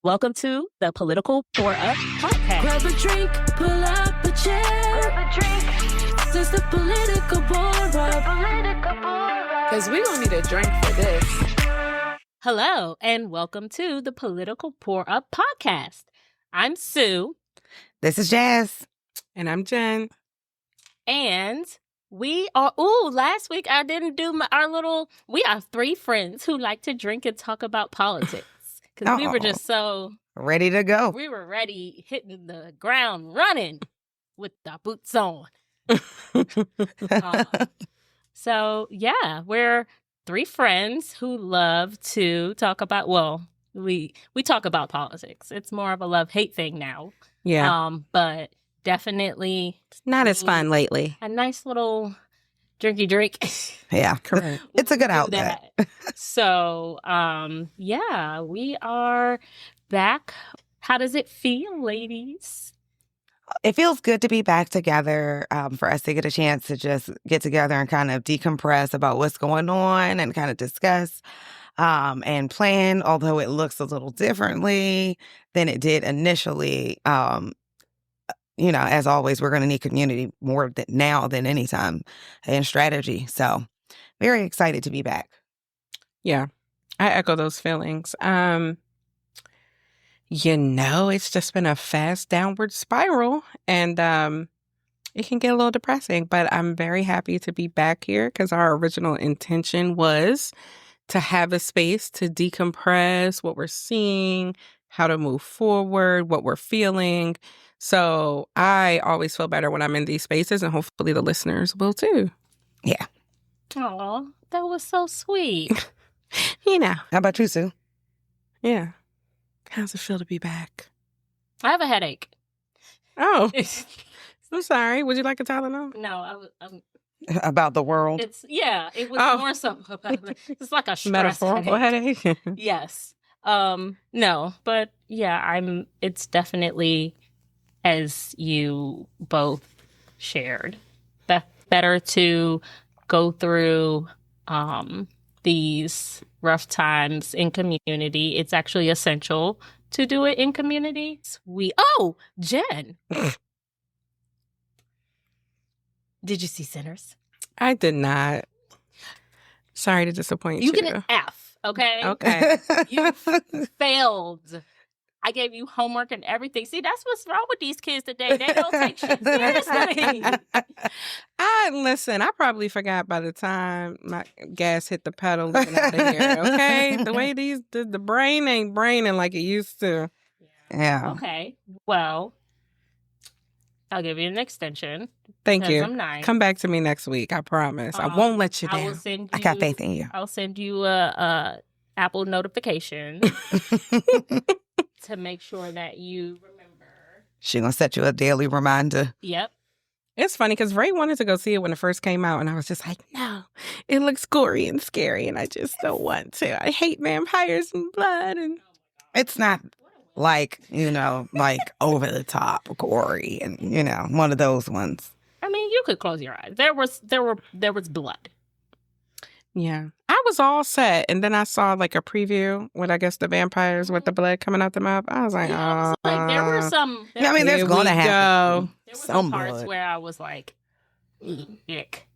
Welcome to the Political Pour Up Podcast. Grab a drink, pull up a chair. Grab a drink. This the Political Pour Up. Because we gonna need a drink for this. Hello, and welcome to the Political Pour Up Podcast. I'm Sue. This is Jazz. And I'm Jen. And we are, last week I didn't do we are three friends who like to drink and talk about politics. Because we were just so... ready to go. We were ready, hitting the ground running with the boots on. So, yeah, we're three friends who love to talk about, we talk about politics. It's more of a love-hate thing now. Yeah. But definitely... It's not as fun lately. A nice little drinky drink. Yeah. Correct. It's a good outlet. So, yeah, we are back. How does it feel, ladies? It feels good to be back together, for us to get a chance to just get together and kind of decompress about what's going on and kind of discuss and plan, although it looks a little differently than it did initially. As always, we're going to need community more now than any time and strategy. So very excited to be back. Yeah, I echo those feelings. It's just been a fast downward spiral and it can get a little depressing, but I'm very happy to be back here because our original intention was to have a space to decompress what we're seeing, how to move forward, what we're feeling. So I always feel better when I'm in these spaces, and hopefully the listeners will too. Yeah. Aw, that was so sweet. How about you, Sue? Yeah. How's it feel to be back? I have a headache. Oh, I'm sorry. Would you like a Tylenol? No, About the world? it was more so about, it's like a stress Metaphorical headache. Yes. No, but yeah, it's definitely, as you both shared, better to go through these rough times in community. It's actually essential to do it in community. Jen. Did you see Sinners? I did not. Sorry to disappoint you. You get an F, okay? Okay. You failed. I gave you homework and everything. See, that's what's wrong with these kids today. They don't take shit seriously. Listen, I probably forgot by the time my gas hit the pedal looking out of here, okay? The way the brain ain't braining like it used to. Yeah. Okay. Well, I'll give you an extension. Thank you. I'm nice. Come back to me next week. I promise. I won't let you down. I got faith in you. I'll send you a Apple notification to make sure that you remember. She gonna set you a daily reminder. Yep. It's funny because Ray wanted to go see it when it first came out, and I was just like, no, it looks gory and scary, and I just don't want to. I hate vampires and blood. And It's not like, over the top gory and, one of those ones. I mean, you could close your eyes. There was blood. yeah, I was all set, and then I saw like a preview with, I guess, the vampires with the blood coming out the mouth. I was like, oh. There were some. There's going to happen. There were some some parts blood. where I was like, ick.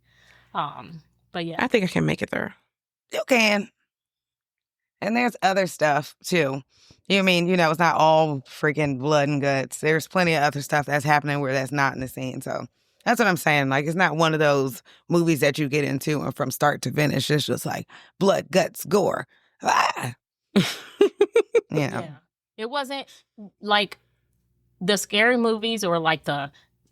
But yeah. I think I can make it through. You can. And there's other stuff, too. It's not all freaking blood and guts. There's plenty of other stuff that's happening where that's not in the scene. So that's what I'm saying. Like, it's not one of those movies that you get into and from start to finish, it's just like blood, guts, gore. Ah. Yeah. It wasn't like the scary movies or like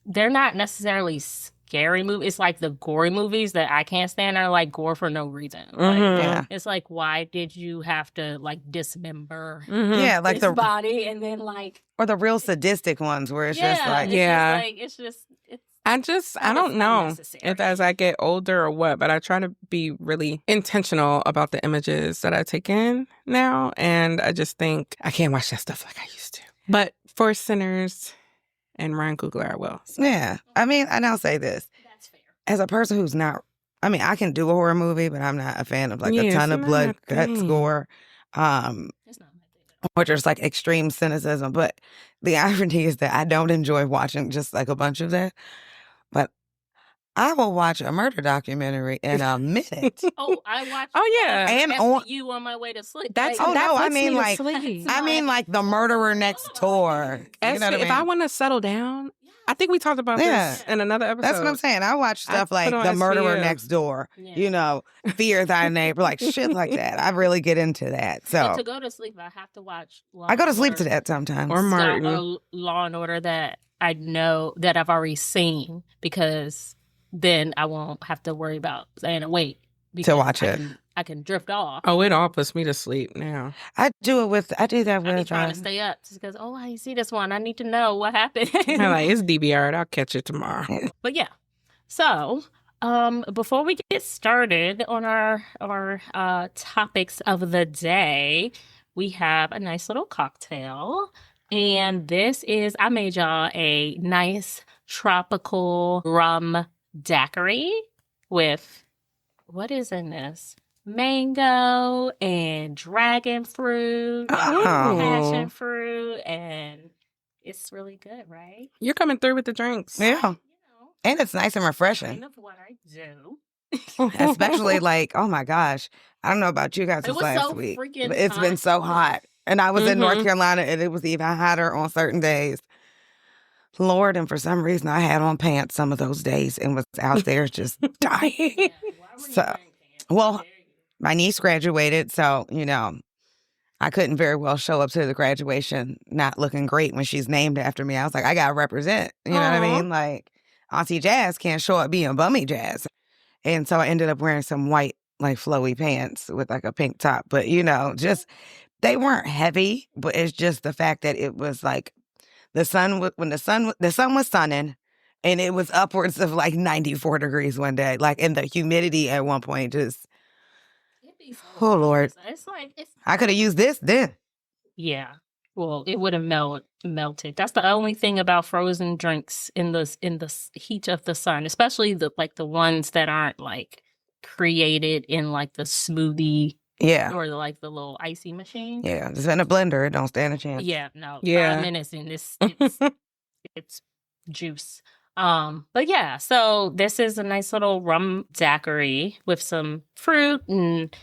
they're not necessarily scary movies. It's like the gory movies that I can't stand are like gore for no reason. Yeah. It's like, why did you have to like dismember Yeah, like this body and then like... Or the real sadistic ones where it's just like... I don't know if as I get older or what, but I try to be really intentional about the images that I take in now. And I just think I can't watch that stuff like I used to. But for Sinners and Ryan Coogler, I will. So. Yeah. And I'll say this. That's fair. As a person who's not... I can do a horror movie, but I'm not a fan of like a ton of blood, guts, gore. It's not my thing which is like extreme cynicism. But the irony is that I don't enjoy watching just like a bunch of that. But I will watch a murder documentary in a minute. Oh, I watched. Oh, yeah. And you on my way to sleep. That's Like, Oh, that no, I puts mean, me to like- sleep. I mean, like the murderer next door. You know what I mean? If I want to settle down, I think we talked about Yeah. this in another episode. That's what I'm saying. I watch stuff I like put on The Murderer SVU. Next Door, Yeah. you know, Fear Thy Neighbor, like shit like that. I really get into that. But So to go to sleep, I have to watch. Law I go to and sleep to Order. that sometimes. Or Martin. Or Law and Order that I know that I've already seen, because then I won't have to worry about saying wait because watch it. I can drift off. Oh, it all puts me to sleep now. I do that I be with trying to stay up just because, oh, I see this one. I need to know what happened. I'm like, it's DVR. I'll catch it tomorrow. But yeah. So, before we get started on our topics of the day, we have a nice little cocktail. And this is, I made y'all a nice tropical rum daiquiri with, what is in this? Mango and dragon fruit, and Oh. passion fruit, and it's really good, right? You're coming through with the drinks. Yeah. You know, And it's nice and refreshing. kind of what I do. Especially like, oh my gosh. I don't know about you guys It this was last so week. freaking But it's been hot. so hot. And I was in North Mhm. Carolina and it was even hotter on certain days. Lord, and for some reason I had on pants some of those days and was out there just dying. Yeah, why were you So, wearing pants? well, How dare you? My niece graduated, so, you know, I couldn't very well show up to the graduation not looking great when she's named after me. I was like, I got to represent. You know what I Aw. mean? Like, Auntie Jazz can't show up being bummy Jazz. And so I ended up wearing some white, like, flowy pants with, like, a pink top. But, you know, just, they weren't heavy, but it's just the fact that it was, like, the sun was sunning, and it was upwards of, like, 94 degrees one day. Like, and the humidity at one point just, It'd be so oh, hot. Lord. It's like, it's, I could have used this then. yeah. Well, it would have melted. That's the only thing about frozen drinks in the heat of the sun, especially the ones that aren't like created in like the smoothie Yeah. or the little icy machine. Yeah. Just in a blender. It don't stand a chance. Yeah, no. Yeah. 5 minutes in this it's juice. But yeah, so this is a nice little rum daiquiri with some fruit and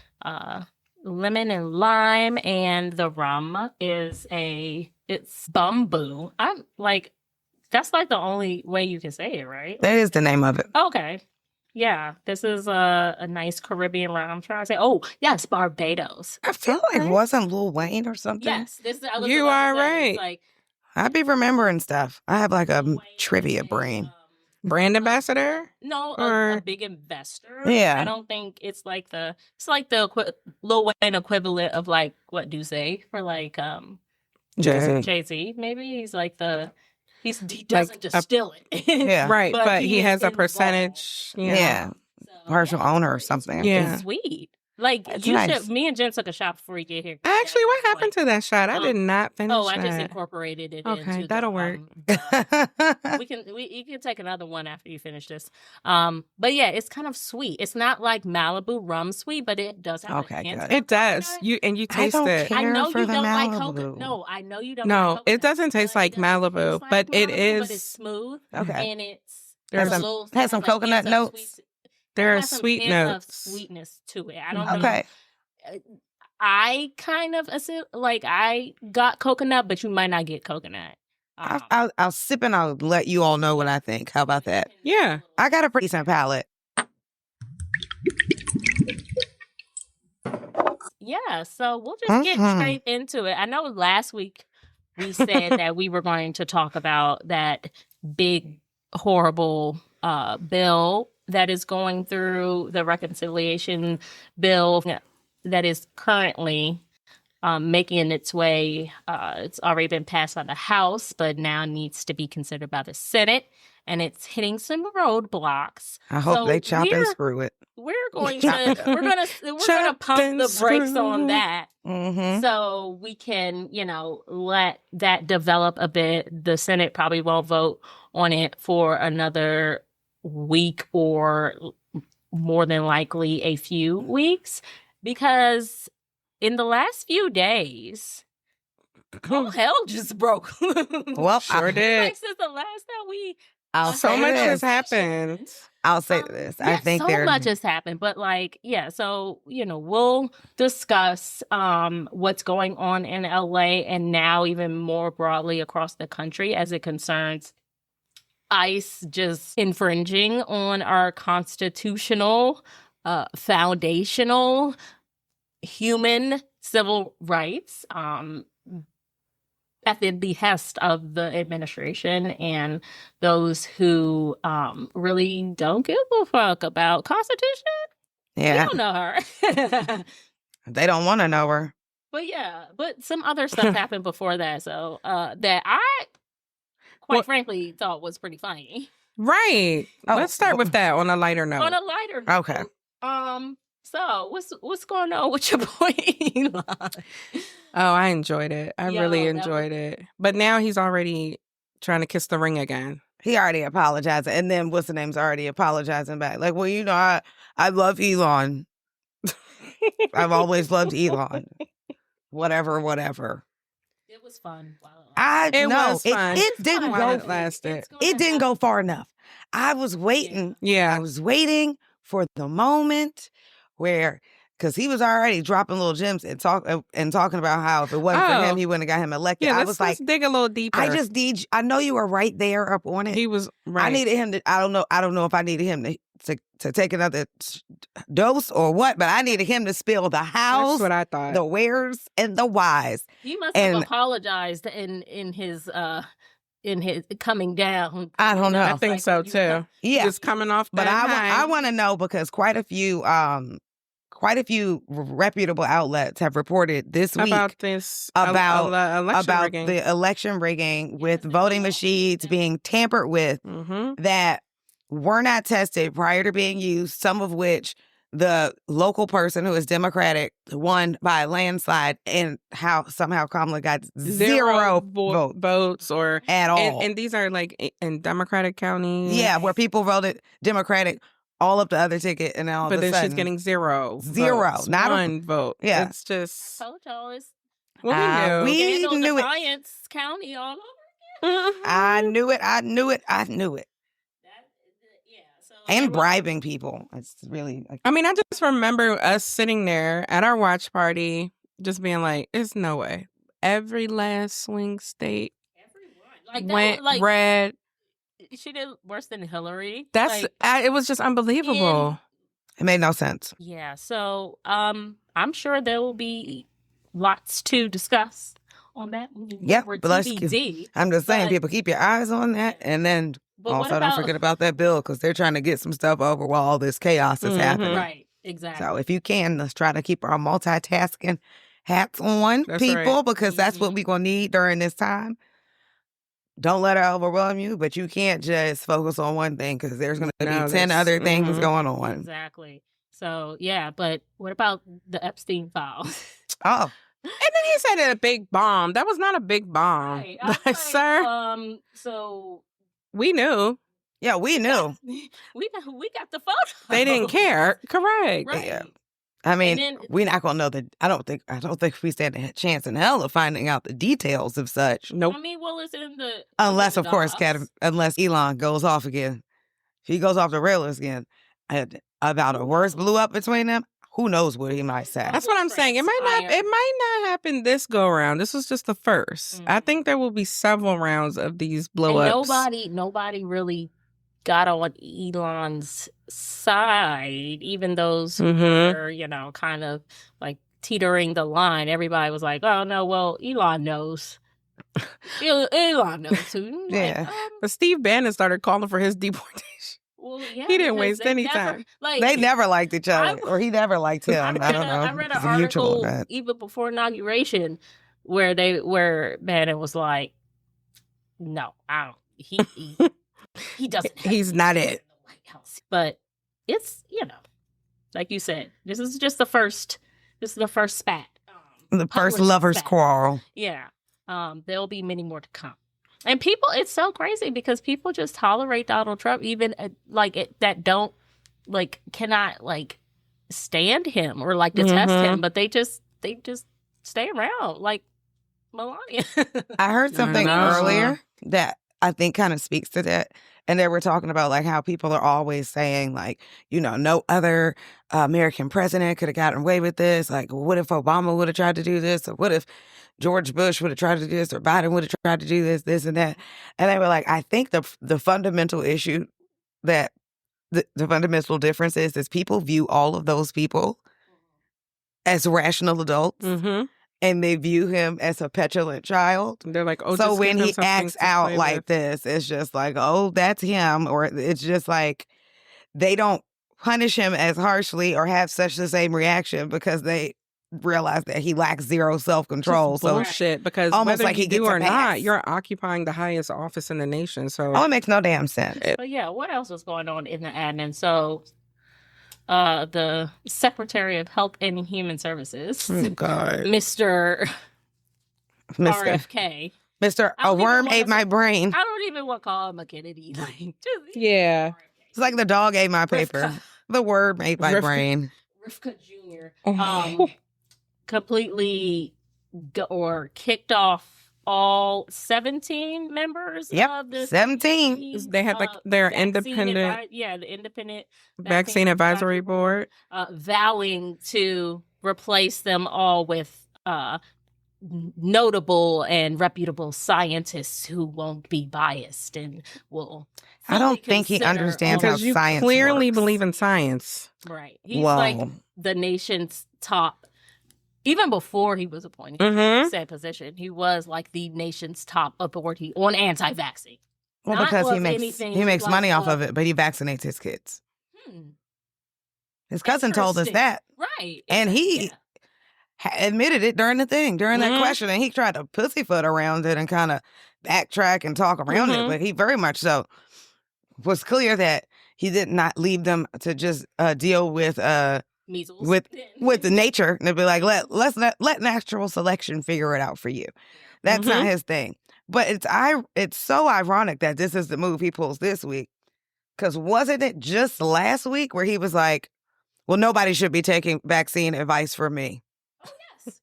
lemon and lime, and the rum is it's bamboo. I'm like, that's like the only way you can say it, right? That is the name of it. Okay. Yeah, this is a nice Caribbean rum. I'm trying to say, oh, yes, Barbados. I feel like it wasn't Lil Wayne or something. Yes, this I was You about to are say, it's right. like I be remembering stuff. I have like a Lil Wayne trivia and, brain. Brand ambassador? No, Or- a big investor. Yeah. I don't think it's like the Lil Wayne equivalent of like what do say for like Jay-Z. Jay-Z. Maybe he's like he doesn't distill it. Yeah. Right, but he is has a involved. percentage. Yeah. So, Partial yeah, owner or it's- something. Yeah. It's sweet. Like It's you nice. should. Me and Jen took a shot before you get here. Actually, what happened to that shot? I did not finish Oh, I just that. incorporated it. Okay, into that'll the, work. you can take another one after you finish this. But yeah, it's kind of sweet. It's not like Malibu rum sweet, but it does have Okay, a hint good. of It does. coconut. You I taste don't it. care. I know for you the don't like Malibu. coconut. No, I know you don't. No, like coconut, it doesn't taste but like it doesn't Malibu, taste like but it Malibu, But is- it's smooth Okay. and it's There's a some- little- has some like coconut hints of notes? sweet- There it are has some sweet hint of notes. sweetness to it. I don't know. Okay. I kind of like I got coconut, but you might not get coconut. I'll sip and I'll let you all know what I think. How about that? Yeah. I got a pretty decent palate. Yeah, so we'll just get Mhm. straight into it. I know last week we said that we were going to talk about that big, horrible bill that is going through the reconciliation bill that is currently making its way. It's already been passed by the House, but now needs to be considered by the Senate, and it's hitting some roadblocks. I hope So they chop and we're- screw it. We're going to we're gonna Chop pump and the brakes screw. on that. Mm-hmm. So we can, let that develop a bit. The Senate probably won't vote on it for another week or more than likely a few weeks, because in the last few days, Oh, hell just broke. Well, Sure Like, did. since the last time we I'll So say much this. has happened. I'll say this. I yeah, think so much has happened, but like, yeah, so we'll discuss what's going on in LA and now even more broadly across the country as it concerns ICE just infringing on our constitutional, foundational human civil rights. At the behest of the administration and those who really don't give a fuck about Constitution. Yeah, We don't know her. they don't want to know her. But some other stuff happened before that, so that I quite frankly thought was pretty funny. Right. Oh, Let's start with that on a lighter note. On a lighter note. Okay. So what's going on with your boy Elon? Oh, I enjoyed it. I Yo, really that enjoyed it. But now he's already trying to kiss the ring again. He already apologized, and then what's the name's already apologizing back. Like, well, I love Elon. I've always loved Elon. Whatever. It was fun. Wow. It was fun. It didn't While go. it lasted. It didn't go far enough. I was waiting. Yeah. I was waiting for the moment where, because he was already dropping little gems and talking about how if it wasn't for him, he wouldn't have got him elected. Yeah, I was like, let's dig a little deeper. I know you were right there up on it. He was right. I needed him to. I don't know if I needed him to take another dose or what, but I needed him to spill the hows, That's what I thought. the wheres, and the whys. He must have apologized in his coming down. I don't know. I think so too. Yeah, Just coming off. but I want to know because quite a few reputable outlets have reported this week about this about rigging. the election rigging with voting machines being tampered with that were not tested prior to being used, some of which the local person who is Democratic won by a landslide, and how somehow Kamala got zero votes or at all. And these are like in Democratic counties. Yeah, where people voted Democratic all up the other ticket, and all but of a then sudden, she's getting zero, not one vote. Yeah, it's just. I told y'all it's we knew it. Defiance County all over again. I knew it. And bribing people. It's really. I mean, I just remember us sitting there at our watch party, just being like, "There's no way." Every last swing state went red. She did worse than Hillary. It was just unbelievable. It made no sense. Yeah. So, I'm sure there will be lots to discuss on that. Yeah, but I'm just saying, but, people keep your eyes on that, and then also don't forget about that bill because they're trying to get some stuff over while all this chaos is happening. Right. Exactly. So if you can, let's try to keep our multitasking hats on, That's people, right. because that's what we're gonna need during this time. Don't let it overwhelm you, but you can't just focus on one thing because there's going to be 10 other things going on. Exactly. So, yeah, but what about the Epstein files? Oh. And then he said a big bomb. That was not a big bomb. Right. Like, sir. So. We knew. Yeah, we knew. We got the photo. They didn't care. Correct. Right. Yeah. I mean, we're not going to know that. I don't think we stand a chance in hell of finding out the details of such. Nope. I mean, well, it's in the. Unless, of course, unless Elon goes off again. If he goes off the rails again about a worst blew up between them, who knows what he might say. That's what I'm saying. It might not happen this go around. This was just the first. I think there will be several rounds of these blow ups. Nobody really got on Elon's side, even those who were, kind of like teetering the line. Everybody was like, oh, no, well, Elon knows. Elon knows too. Yeah. But Steve Bannon started calling for his deportation. Well, yeah, he didn't waste any time. They never liked each other, or he never liked him. I don't know. I read an article even before inauguration where Bannon was like, no, I don't. He doesn't. He's not it. But it's, like you said, this is just the first. This is the first spat. The first lovers' quarrel. Yeah. There'll be many more to come. And people, it's so crazy because people just tolerate Donald Trump, even that don't cannot stand him or detest him, but they just stay around. Melania. I heard something know. earlier that I think kind of speaks to that. And they were talking about like how people are always saying like, no other American president could have gotten away with this. Like, what if Obama would have tried to do this? Or what if George Bush would have tried to do this? Or Biden would have tried to do this and that. And they were like, I think the fundamental issue that the fundamental difference is people view all of those people as rational adults. Mm-hmm. And they view him as a petulant child. They're like, oh, so just when give him he something acts to out play like with. this, it's just like, oh, that's him. Or it's just like they don't punish him as harshly or have such the same reaction because they realize that he lacks zero self-control. Just So bullshit, because almost whether like you he do gets a or pass. not, you're occupying the highest office in the nation. So it makes no damn sense. But yeah, what else was going on in the admin? So the Secretary of Health and Human Services, Oh, God. Mr. RFK. Mr. I A don't even worm wanna ate my say- brain. I don't even want to call him a Kennedy. Like, just, Yeah. It's like the dog ate my paper. Rivka. The worm ate my Rivka. brain. Rivka Jr. Completely kicked off all 17 members Yep, of the 17. CDC, They had, like, their vaccine independent- the independent Vaccine Advisory Board. vowing to replace them all with notable and reputable scientists who won't be biased and will. I don't fully think he consider understands all how Because you science clearly works. believe in science. Right. He's Whoa. like the nation's top, even before he was appointed to Mm-hmm. said position, he was like the nation's top authority on anti-vaccine. Well, Not because he of makes anything makes like, money off of it, but he vaccinates his kids. His cousin told us Interesting. that, Right. and he admitted it during that Mhm. question, and he tried to pussyfoot around it and kind of backtrack and talk around it, Mhm. but he very much so was clear that he did not leave them to just deal with Measles. with the nature and be like, let natural selection figure it out for you. That's not his thing. But it's so ironic that this is the move he pulls this week. Because wasn't it just last week where he was like, well, nobody should be taking vaccine advice from me Oh, yes.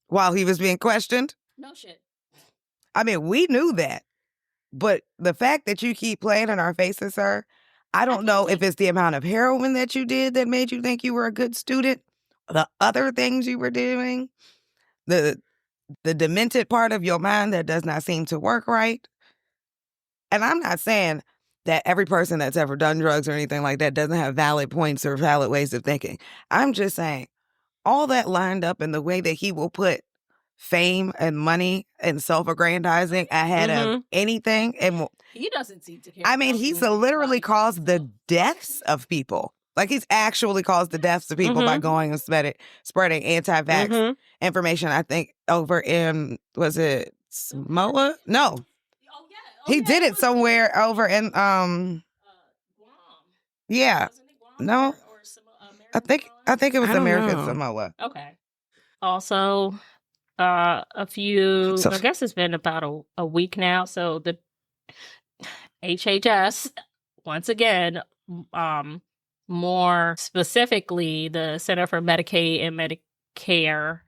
while he was being questioned? No shit. I mean, we knew that. But the fact that you keep playing in our faces, sir, I don't know if it's the amount of heroin that you did that made you think you were a good student, the other things you were doing, the demented part of your mind that does not seem to work right. And I'm not saying that every person that's ever done drugs or anything like that doesn't have valid points or valid ways of thinking. I'm just saying all that lined up in the way that he will put fame and money and self-aggrandizing ahead of anything. And He doesn't seem to care. I mean, about he's women's literally bodies. caused the deaths of people. Like he's actually caused the deaths of people by going and spreading anti-vax information. I think over in, was it Samoa? No, Oh, yeah. he did it somewhere over in Guam. yeah. Wasn't it Guam No. or American I think it was I don't American know. Samoa. Okay. Also, a few, So- I guess it's been about a week now. So the HHS, once again, more specifically, the Center for Medicaid and Medicare,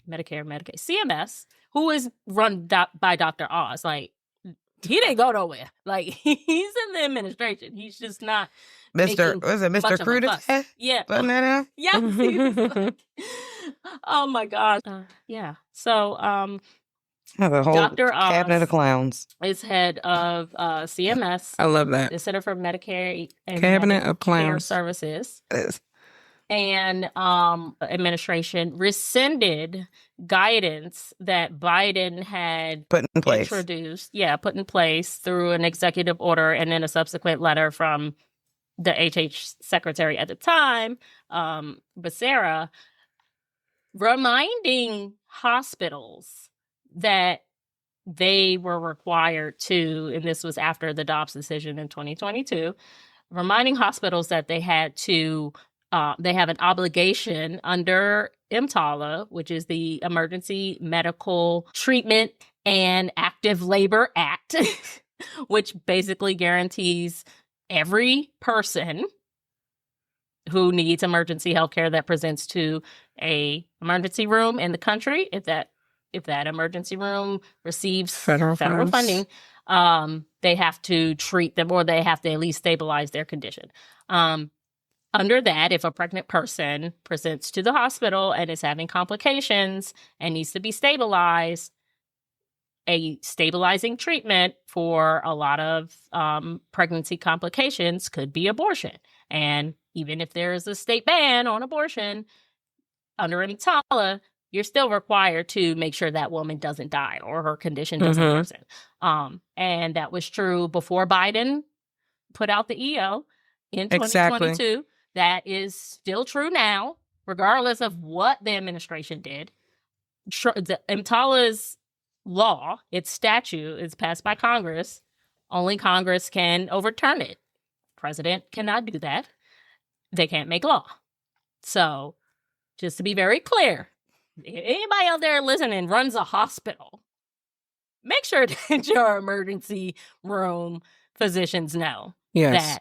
CMS, who is run by Dr. Oz. Like, he didn't go nowhere. Like, he's in the administration. He's just not Mr. making Was it much Mr. of a Crudite? fuss. Yeah. Wasn't that him? Yes. he was like- oh my gosh. Yeah. So, The whole Dr. Oz cabinet of clowns. is head of CMS, I love that. the Center for Medicare and Cabinet of Medicare clowns. Services, Yes. and administration rescinded guidance that Biden had Put in place. put in place through an executive order and then a subsequent letter from the HH secretary at the time, Becerra, reminding hospitals that they were required to, and this was after the Dobbs decision in 2022, reminding hospitals that they had to, they have an obligation under EMTALA, which is the Emergency Medical Treatment and Active Labor Act, which basically guarantees every person who needs emergency health care that presents to a emergency room in the country, if that if that emergency room receives Federal funds. funding, they have to treat them, or they have to at least stabilize their condition. Under that, if a pregnant person presents to the hospital and is having complications and needs to be stabilized, a stabilizing treatment for a lot of pregnancy complications could be abortion. And even if there is a state ban on abortion under EMTALA, you're still required to make sure that woman doesn't die or her condition doesn't worsen. And that was true before Biden put out the EO in 2022. Exactly. That is still true now, regardless of what the administration did. The EMTALA's law, its statute, is passed by Congress. Only Congress can overturn it. President cannot do that. They can't make law. So, just to be very clear, if anybody out there listening runs a hospital, make sure that your emergency room physicians know that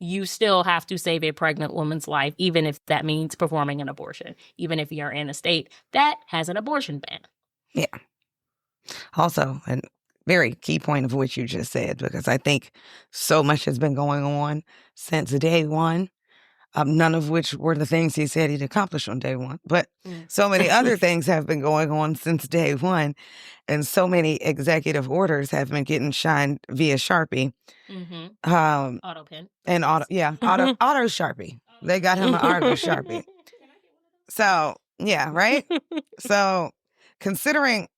you still have to save a pregnant woman's life, even if that means performing an abortion, even if you're in a state that has an abortion ban. Yeah. Also, a very key point of what you just said, because I think so much has been going on since day one, none of which were the things he said he'd accomplish on day one. But so many other things have been going on since day one, and so many executive orders have been getting shined via Sharpie. Auto pen. And auto Sharpie. They got him an auto Sharpie. So, yeah, right? So, considering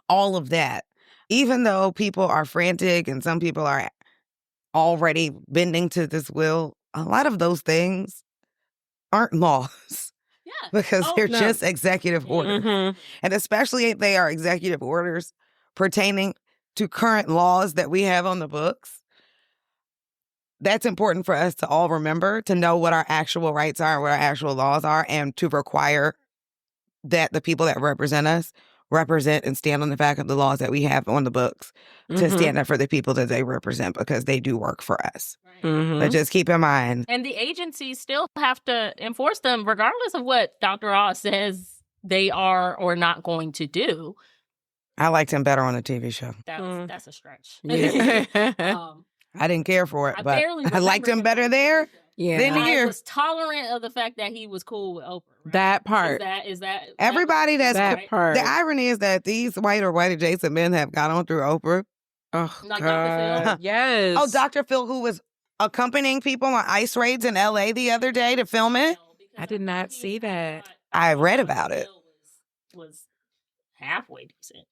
all of that, even though people are frantic and some people are already bending to this will, a lot of those things aren't laws. Yeah. Because they're just executive orders. And especially if they are executive orders pertaining to current laws that we have on the books, that's important for us to all remember, to know what our actual rights are, what our actual laws are, and to require that the people that represent us represent and stand on the back of the laws that we have on the books to stand up for the people that they represent, because they do work for us. But just keep in mind. And the agencies still have to enforce them regardless of what Dr. Oz says they are or not going to do. I liked him better on the TV show. That's a stretch. Yeah. I didn't care for it, but I liked him remember better there than I here. was tolerant of the fact that he was cool with Oprah. Right? That part. Is that Everybody that's that part. The irony is that these white or white adjacent men have gone on through Oprah. Oh, Like Dr. God. Phil? Yes. Oh, Dr. Phil, who was accompanying people on ICE raids in LA the other day to film it. I did not see that. I read about it. Was halfway decent.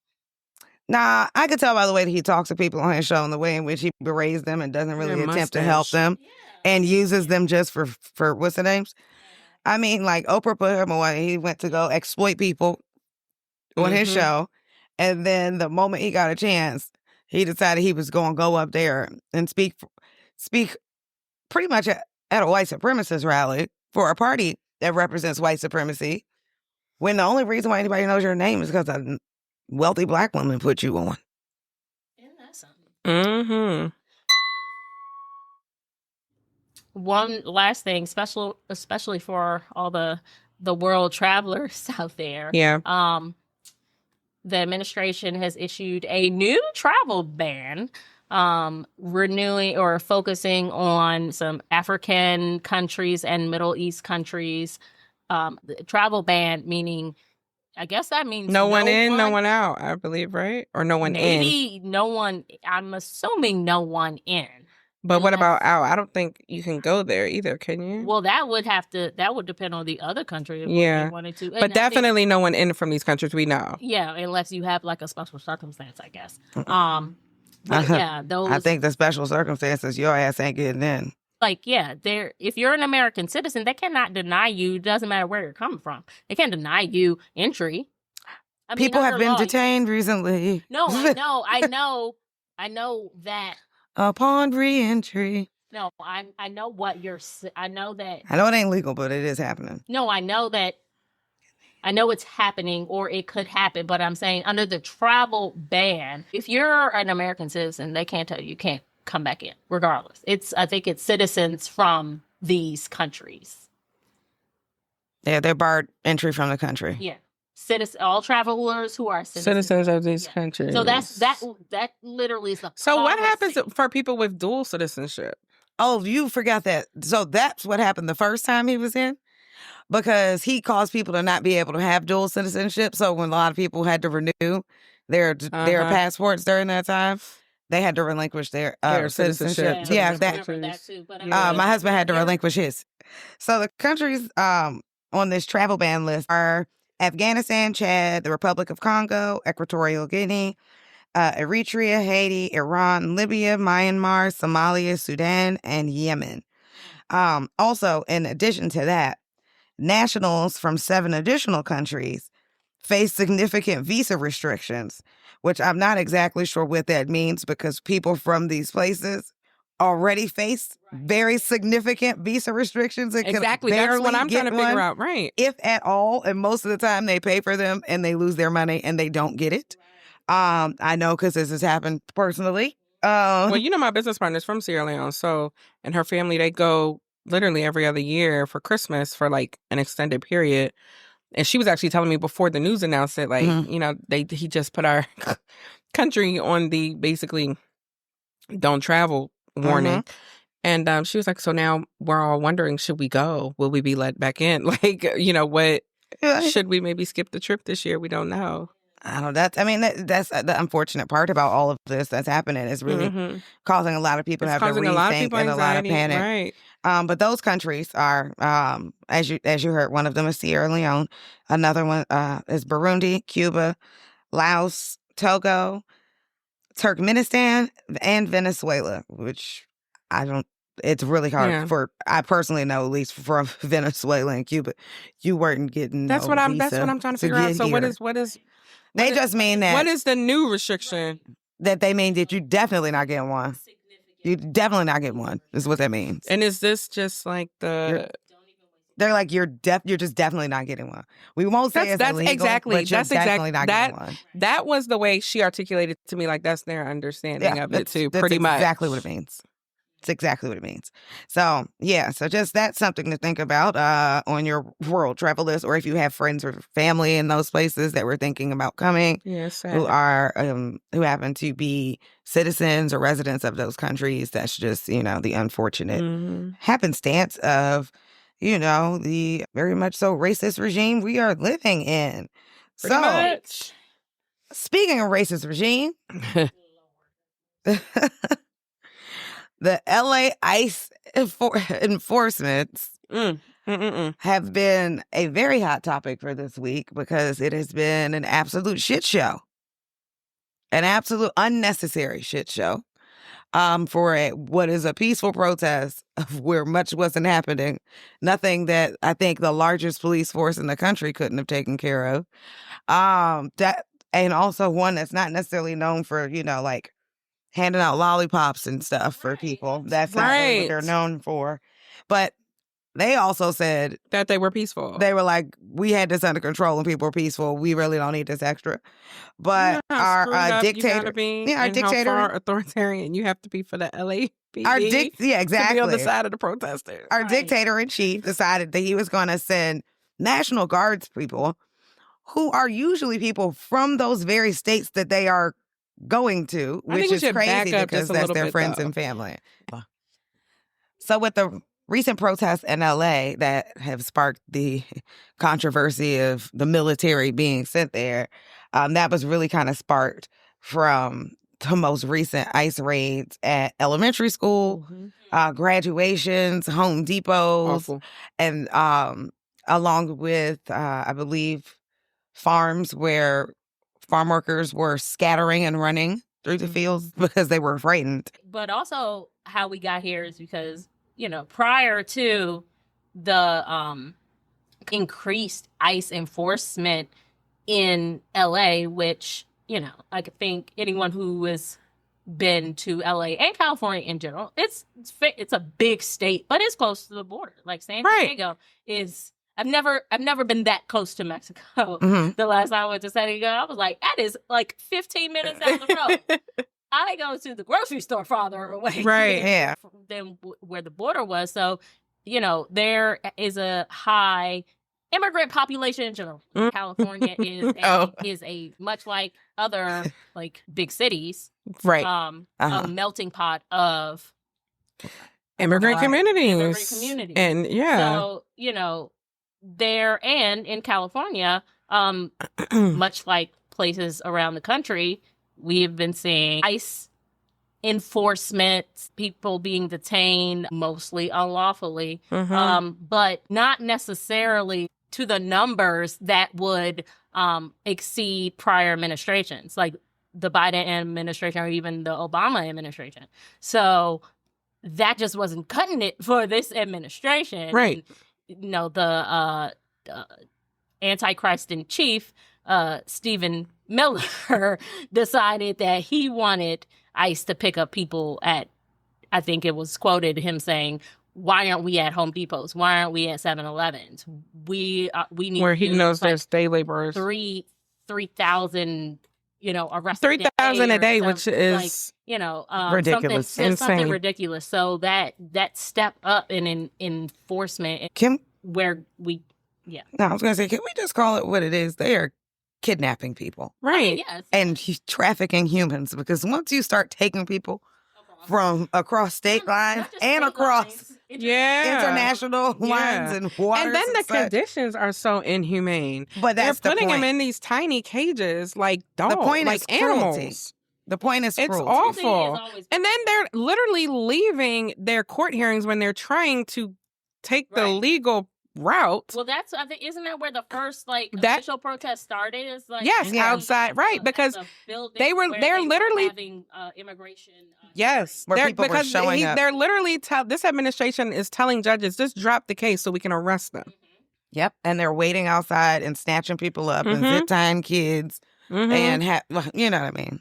Nah, I could tell by the way that he talks to people on his show and the way in which he berates them and doesn't really Their attempt to help mustache. them and uses them just for what's the names? I mean, like Oprah put him away. He went to go exploit people on his show. And then the moment he got a chance, he decided he was going to go up there and speak pretty much at a white supremacist rally for a party that represents white supremacy, when the only reason why anybody knows your name is because a wealthy black woman put you on. Isn't that something? One last thing, especially for all the world travelers out there. Yeah. The administration has issued a new travel ban, renewing or focusing on some African countries and Middle East countries. The travel ban, meaning, I guess that means No one in, no one out, I believe, right? Or no one in. Maybe no one, I'm assuming no one in. But what about out? I don't think you can go there either, can you? Well, that would depend on the other country if Yeah. they wanted to. But definitely no one in from these countries we know. Yeah, unless you have like a special circumstance, I guess. But yeah, those. I think the special circumstances, your ass ain't getting in. Like, yeah, if you're an American citizen, they cannot deny you. It doesn't matter where you're coming from. They can't deny you entry. I mean, People have under been law, detained recently. No, I know that. Upon re-entry. No, I know what you're. I know that. I know it ain't legal, but it is happening. No, I know that. I know it's happening, or it could happen, but I'm saying under the travel ban, if you're an American citizen, they can't tell you can't come back in, regardless. I think it's citizens from these countries. Yeah, they're barred entry from the country. Yeah. all travelers who are Citizens of these Yeah. countries. So that literally is the So what happens policy. for people with dual citizenship? Oh, you forgot that. So that's what happened the first time he was in, because he caused people to not be able to have dual citizenship. So when a lot of people had to renew their passports during that time, they had to relinquish their citizenship. to Yeah, Yeah, I those that remember countries. that too. But my husband had to relinquish his. So the countries on this travel ban list are Afghanistan, Chad, the Republic of Congo, Equatorial Guinea, Eritrea, Haiti, Iran, Libya, Myanmar, Somalia, Sudan, and Yemen. Also, in addition to that, nationals from 7 additional countries face significant visa restrictions, which I'm not exactly sure what that means, because people from these places already face very significant visa restrictions and Exactly. can That's barely what I'm trying get to figure one, out. Right. if at all. And most of the time they pay for them and they lose their money and they don't get it. I know because this has happened personally. Well, you know, my business partner's from Sierra Leone, and her family, they go literally every other year for Christmas for like an extended period. And she was actually telling me before the news announced it, like, you know, he just put our country on the basically don't travel warning. And she was like, so now we're all wondering, should we go? Will we be let back in? Like, you know, what should we maybe skip the trip this year? We don't know. I don't know. That's the unfortunate part about all of this that's happening. Is really causing a lot of people to have to causing a lot of rethink people and a lot of anxiety, panic. right? But those countries are, as you heard, one of them is Sierra Leone. Another one is Burundi, Cuba, Laos, Togo, Turkmenistan, and Venezuela. Which I don't. It's really hard I personally know, at least from Venezuela and Cuba, you weren't getting That's no what I'm visa trying to figure out. So here. what is They just mean that. What is the new restriction? That they mean that you definitely not getting one. You definitely not getting one is what that means. And is this just like they're like you're just definitely not getting one. We won't say it's illegal, exactly but you're definitely not getting one. That was the way she articulated to me. Like that's their understanding of it too. That's pretty much exactly what it means. It's exactly what it means. So yeah, so just that's something to think about on your world travel list, or if you have friends or family in those places that were thinking about coming, who are who happen to be citizens or residents of those countries. That's just, you know, the unfortunate happenstance of, you know, the very much so racist regime we are living in. Pretty much. Speaking of racist regime. The LA ICE enforcements have been a very hot topic for this week, because it has been an absolute shit show. An absolute unnecessary shit show for what is a peaceful protest where much wasn't happening. Nothing that I think the largest police force in the country couldn't have taken care of. And also one that's not necessarily known for, you know, like handing out lollipops and stuff for people. That's not really what they're known for. But they also said that they were peaceful. They were like, we had this under control and people were peaceful. We really don't need this extra. But our dictator, our dictator, how far authoritarian you have to be for the LAPD. Exactly. To be on the side of the protesters. Our dictator in chief decided that he was going to send National Guards people, who are usually people from those very states that they are going to, which is crazy because that's their friends and family. So with the recent protests in LA that have sparked the controversy of the military being sent there, that was really kind of sparked from the most recent ICE raids at elementary school, graduations, Home Depots, and along with, I believe, farms where farm workers were scattering and running through the fields because they were frightened. But also how we got here is because, you know, prior to the increased ICE enforcement in LA, which, you know, I think anyone who has been to LA and California in general, it's a big state, but it's close to the border. Like San Diego is... I've never been that close to Mexico. The last time I went to San Diego, I was like, that is like 15 minutes down the road. I go to the grocery store farther away than where the border was. So, you know, there is a high immigrant population in general. California is a much like other like big cities, Right. a melting pot of Immigrant communities. Immigrant communities. And So, there and in California, much like places around the country, we have been seeing ICE enforcement, people being detained mostly unlawfully, but not necessarily to the numbers that would exceed prior administrations, like the Biden administration or even the Obama administration. So that just wasn't cutting it for this administration. Right. And, the Antichrist in chief, Stephen Miller, decided that he wanted ICE to pick up people at, I think it was quoted him saying, why aren't we at Home Depots? Why aren't we at 7-Elevens? We need where he knows like there's day laborers. 3,000, arrested 3,000 a day, which is ridiculous. Something ridiculous. So that step up in enforcement where we, No, I was going to say, can we just call it what it is? They are kidnapping people. Right. Yes. And trafficking humans, because once you start taking people from across state lines and across international lines and waters, and then the conditions are so inhumane. But that's they're putting them in these tiny cages like dogs, the point like is animals. Cruelty. The point is it's cruelty. awful. And then they're literally leaving their court hearings when they're trying to take the legal route. Well, that's, I think, isn't that where the first official protest started? Is outside, right? Because they're literally having immigration. Where people were showing up. They're literally this administration is telling judges, just drop the case so we can arrest them. Yep, and they're waiting outside and snatching people up and zip tying kids, and you know what I mean.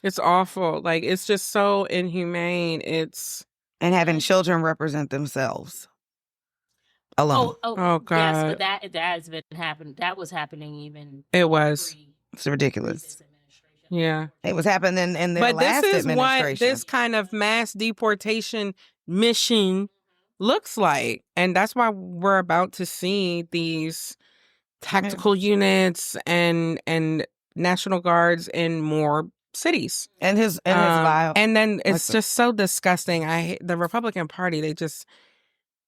It's awful. Like, it's just so inhumane. And having children represent themselves. Alone. Oh God! Yes, but that has been happening. That was happening even. It was. It's ridiculous. Yeah, it was happening in their last administration. But this is what this kind of mass deportation mission looks like, and that's why we're about to see these tactical units and National Guards in more cities. And his vile. And then it's just so disgusting. I hate the Republican Party. They just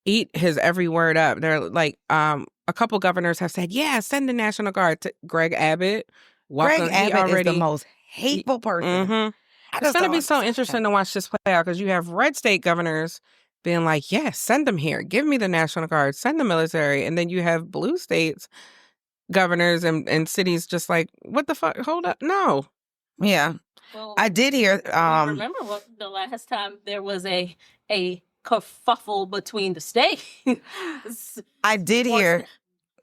eat his every word up. They're like, a couple governors have said, send the National Guard to Greg Abbott. Greg Abbott is the most hateful person. It's going to be so interesting to watch this play out because you have red state governors being like, yes, send them here. Give me the National Guard. Send the military. And then you have blue states governors and cities just like, what the fuck? Hold up. No. Yeah. Well, I did hear. Remember the last time there was a kerfuffle between the states? I did hear.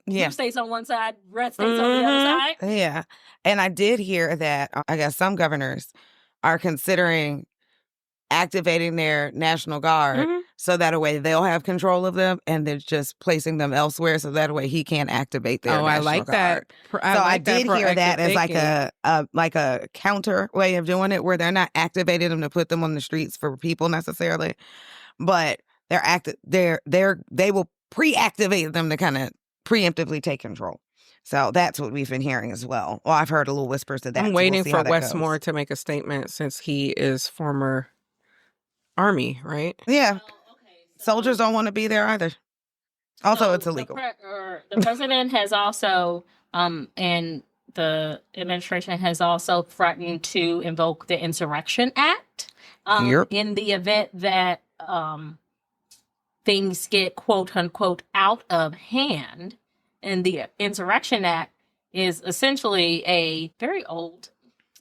Yeah. Blue states on one side, red states on the other side. Yeah. And I did hear that I guess some governors are considering activating their National Guard so that way they'll have control of them, and they're just placing them elsewhere so that way he can't activate their National Guard. I like that. I did hear that as like a counter way of doing it, where they're not activating them to put them on the streets for people necessarily, but they will pre-activate them to kind of preemptively take control. So that's what we've been hearing as well. Well, I've heard a little whispers of that. I'm waiting for Westmore to make a statement since he is former Army, right? Yeah. Soldiers don't want to be there either. Also, it's illegal. The president has also, and the administration has also threatened to invoke the Insurrection Act in the event that things get quote unquote out of hand. And the Insurrection Act is essentially a very old.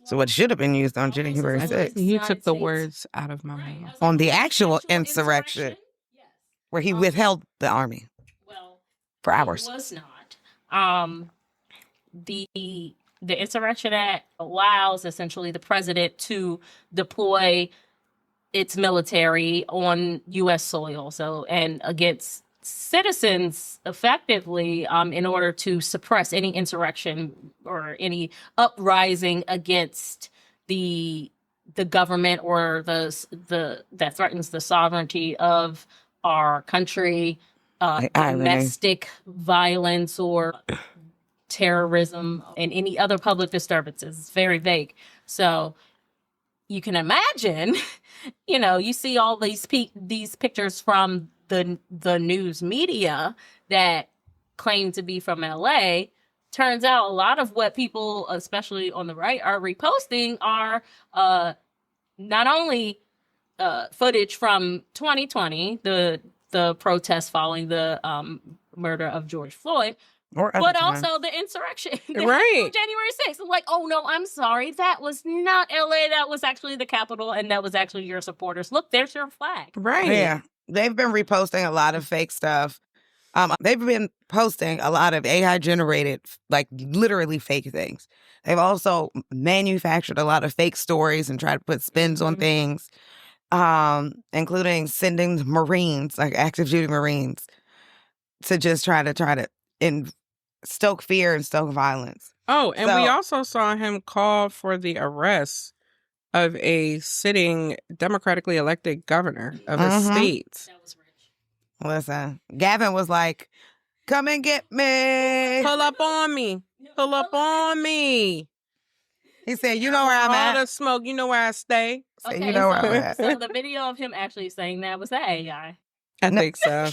So it should have been used on January 6th. You took the words out of my mouth. On the actual insurrection, where he withheld the army for hours. It was not. The Insurrection Act allows essentially the president to deploy its military on U.S. soil, and against citizens effectively in order to suppress any insurrection or any uprising against the government or the that threatens the sovereignty of our country domestic violence or terrorism and any other public disturbances. It's very vague. So you can imagine, you see all these pictures from the news media that claim to be from LA. Turns out a lot of what people, especially on the right, are reposting are not only footage from 2020, the protests following the murder of George Floyd, but also the insurrection, right? January 6th. I'm like, oh no, I'm sorry, that was not LA. That was actually the Capitol, and that was actually your supporters. Look, there's your flag. Right? Yeah, they've been reposting a lot of fake stuff. They've been posting a lot of AI generated, like literally fake things. They've also manufactured a lot of fake stories and tried to put spins on things, including sending Marines, like active duty Marines, to just try to stoke fear and stoke violence. Oh, and we also saw him call for the arrest of a sitting democratically elected governor of a state. That was rich. Listen, Gavin was like, "Come and get me. Pull up on me. Pull up on me." He said, "You know where I'm All at. the smoke, you know where I stay. So you know where I'm at." So the video of him actually saying that was that AI. I think so.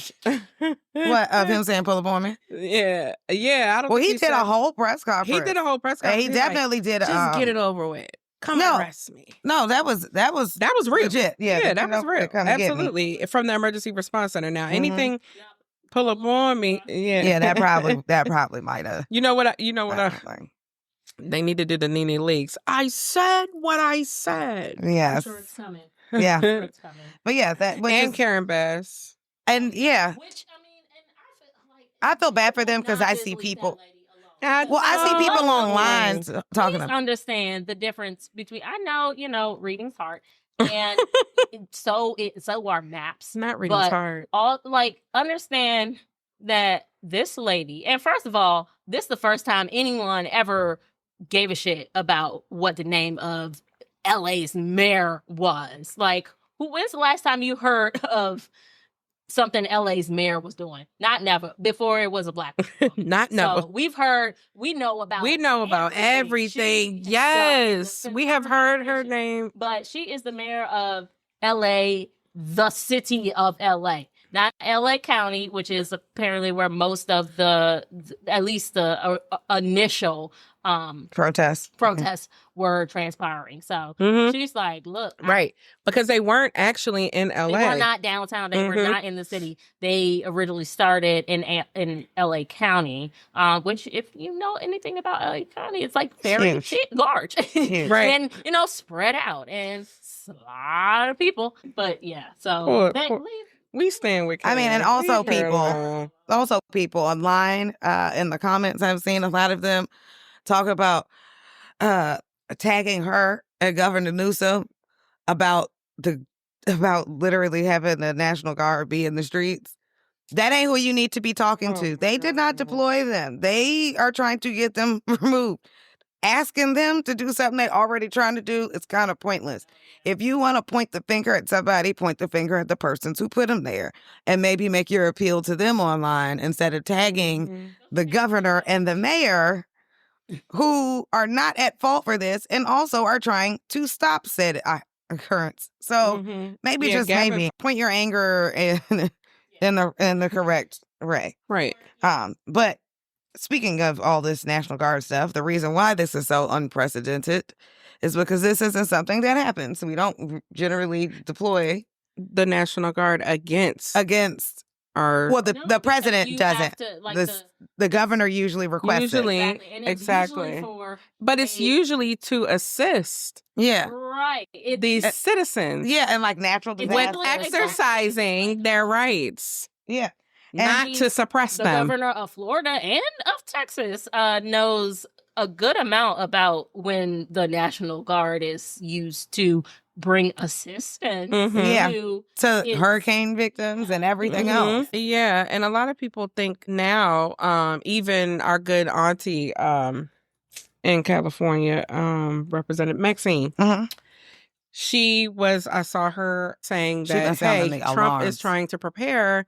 What, of him saying pull up on me? Yeah. I don't Well, think he did a whole press conference. He did a whole press conference. He definitely did. Just get it over with. Come arrest me. No, that was real. legit. Yeah, that was real. Absolutely. From the emergency response center. Now, anything pull up on me. Yeah. that probably might have. You know what? They need to do the Nene Leakes. I said what I said. Yes. Sure it's coming. Yeah. Sure it's coming. But yeah, that and Karen Bass. And yeah. Which I mean, and I feel bad for them because I see people. I see people online talking Please about. Understand the difference between. I know, reading's hard, and so are maps. Not reading's hard. Understand that this lady, and first of all, this is the first time anyone ever gave a shit about what the name of LA's mayor was. Like, when's the last time you heard of something LA's mayor was doing? Not never. Before it was a black woman. Not never. So we know about everything. Yes. We have heard her name. But she is the mayor of LA, the city of LA. Not LA County, which is apparently where most of at least the initial protests were transpiring. So she's like, look. Right. Because they weren't actually in LA. They were not downtown. They were not in the city. They originally started in LA County, which, if you know anything about LA County, it's like very large. Right. And, spread out. And it's a lot of people. But yeah, so we stand with Karen. I mean, and also people online in the comments, I've seen a lot of them talk about tagging her and Governor Newsom about literally having the National Guard be in the streets. That ain't who you need to be talking to. They did not deploy them. They are trying to get them removed. Asking them to do something they're already trying to do is kind of pointless. If you want to point the finger at somebody, point the finger at the persons who put them there, and maybe make your appeal to them online instead of tagging the governor and the mayor, who are not at fault for this and also are trying to stop said occurrence. So maybe maybe point your anger in the correct way. Right. But speaking of all this National Guard stuff, the reason why this is so unprecedented is because this isn't something that happens. We don't generally deploy the National Guard against our. Well, the president doesn't. The governor usually requests it. Exactly. But it's usually to assist. Yeah. Right. These citizens. Yeah, and like natural disasters. With exercising their rights. Yeah. Not to suppress them. The governor of Florida and of Texas knows a good amount about when the National Guard is used to bring assistance to hurricane victims and everything else. Yeah, and a lot of people think now, even our good auntie in California, Representative Maxine, I saw her saying that, hey, Trump is trying to prepare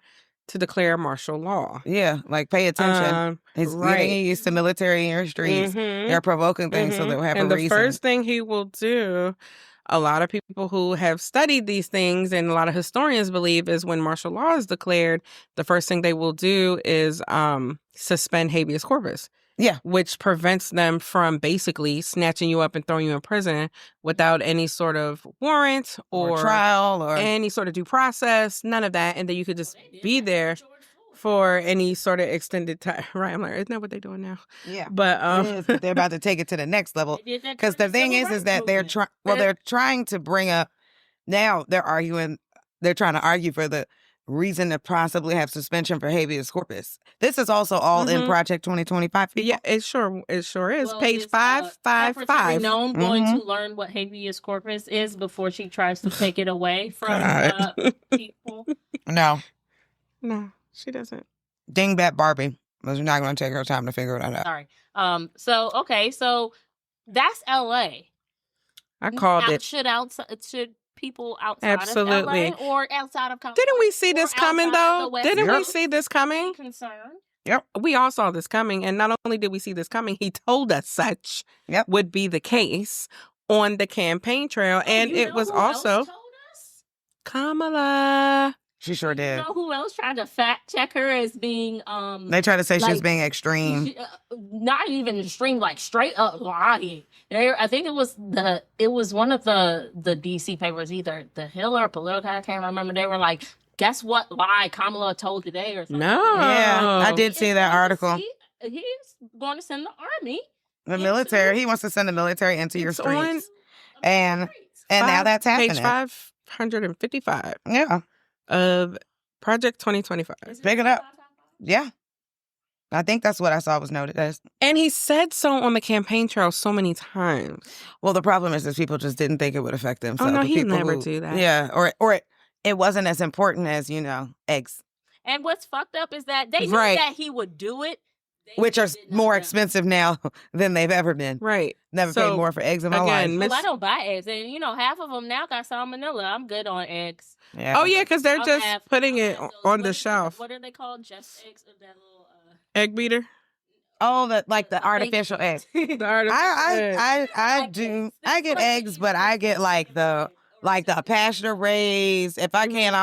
to declare martial law. Yeah, like pay attention. He's getting used to military in your streets. They're provoking things so they'll have a reason. And the first thing he will do, a lot of people who have studied these things and a lot of historians believe, is when martial law is declared, the first thing they will do is suspend habeas corpus. Yeah. Which prevents them from basically snatching you up and throwing you in prison without any sort of warrant or trial or any sort of due process, none of that. And then you could just be there for any sort of extended time. Right. I'm like, isn't that what they're doing now? Yeah. But, it is, but they're about to take it to the next level. Because the thing is that they're trying to bring up, now they're trying to argue for the reason to possibly have suspension for habeas corpus. This is also all in Project 2025. People. Yeah, it sure is. Well, Page 555. No, I'm going to learn what habeas corpus is before she tries to take it away from people. No, she doesn't. Dingbat Barbie. But you're not going to take her time to figure it out. Sorry. So that's LA. I called it. Should people outside Absolutely. of LA or outside of California? Didn't we see this coming, though? Didn't we see this coming? Concerned. Yep. We all saw this coming. And not only did we see this coming, he told us such would be the case on the campaign trail. And it was also Kamala. She sure did. You know who else tried to fact check her as being They tried to say she was being extreme. Not even extreme, like straight up lying. I think it was one of the DC papers, either The Hill or Politico, I can't remember. They were like, guess what lie Kamala told today or something. No. Yeah, I did see that article. He's going to send the army. The military. He wants to send the military into your streets. And now that's happening. Page 555. Yeah. Of Project 2025. Pick it up. Yeah. I think that's what I saw was noted as. And he said so on the campaign trail so many times. Well, the problem is that people just didn't think it would affect them. Oh, no, he never do that. Yeah, or it wasn't as important as, eggs. And what's fucked up is that they knew that he would do it. Which are more expensive now than they've ever been. Right. Never paid more for eggs in my life. Well, I don't buy eggs. And, half of them now got salmonella. I'm good on eggs. Yeah. Oh, yeah, because they're just putting it on the shelf. What are they called? Just eggs or that little... egg beater? Oh, the artificial eggs. The artificial eggs. I get eggs, but I get like the pasture raised. If I can,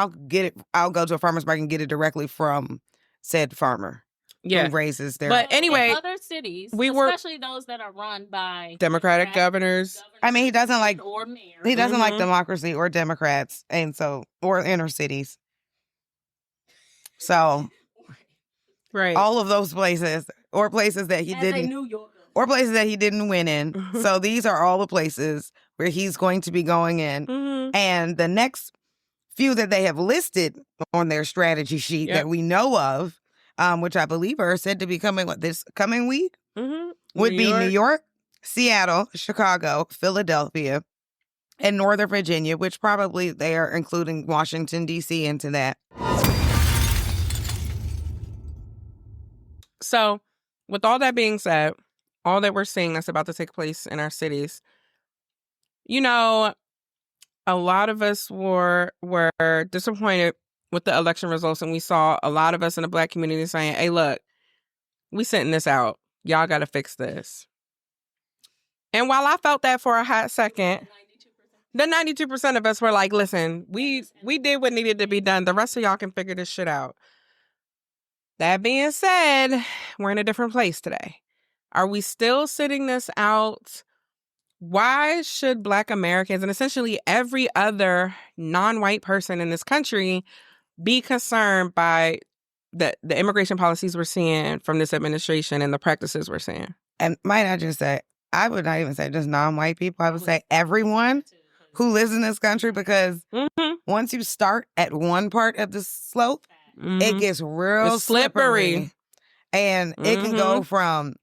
I'll go to a farmer's market and get it directly from said farmer. Who raises their... But anyway, in other cities, especially those that are run by Democratic governors. I mean, he doesn't like mayors. democracy or Democrats, and so, or inner cities. So, right, all of those places, or places that he didn't, or places that he didn't win in. So these are all the places where he's going to be going in, and the next few that they have listed on their strategy sheet that we know of. Which I believe are said to be coming this coming week, would be New York, Seattle, Chicago, Philadelphia, and Northern Virginia, which probably they are including Washington, D.C. into that. So, with all that being said, all that we're seeing that's about to take place in our cities, a lot of us were disappointed with the election results, and we saw a lot of us in the Black community saying, hey, look, we sending this out. Y'all got to fix this. And while I felt that for a hot second, the 92% of us were like, listen, we did what needed to be done. The rest of y'all can figure this shit out. That being said, we're in a different place today. Are we still sitting this out? Why should Black Americans and essentially every other non-white person in this country be concerned by the immigration policies we're seeing from this administration and the practices we're seeing? And might I just say, I would not even say just non-white people. I would say everyone who lives in this country, because once you start at one part of the slope, it gets real slippery. And it can go from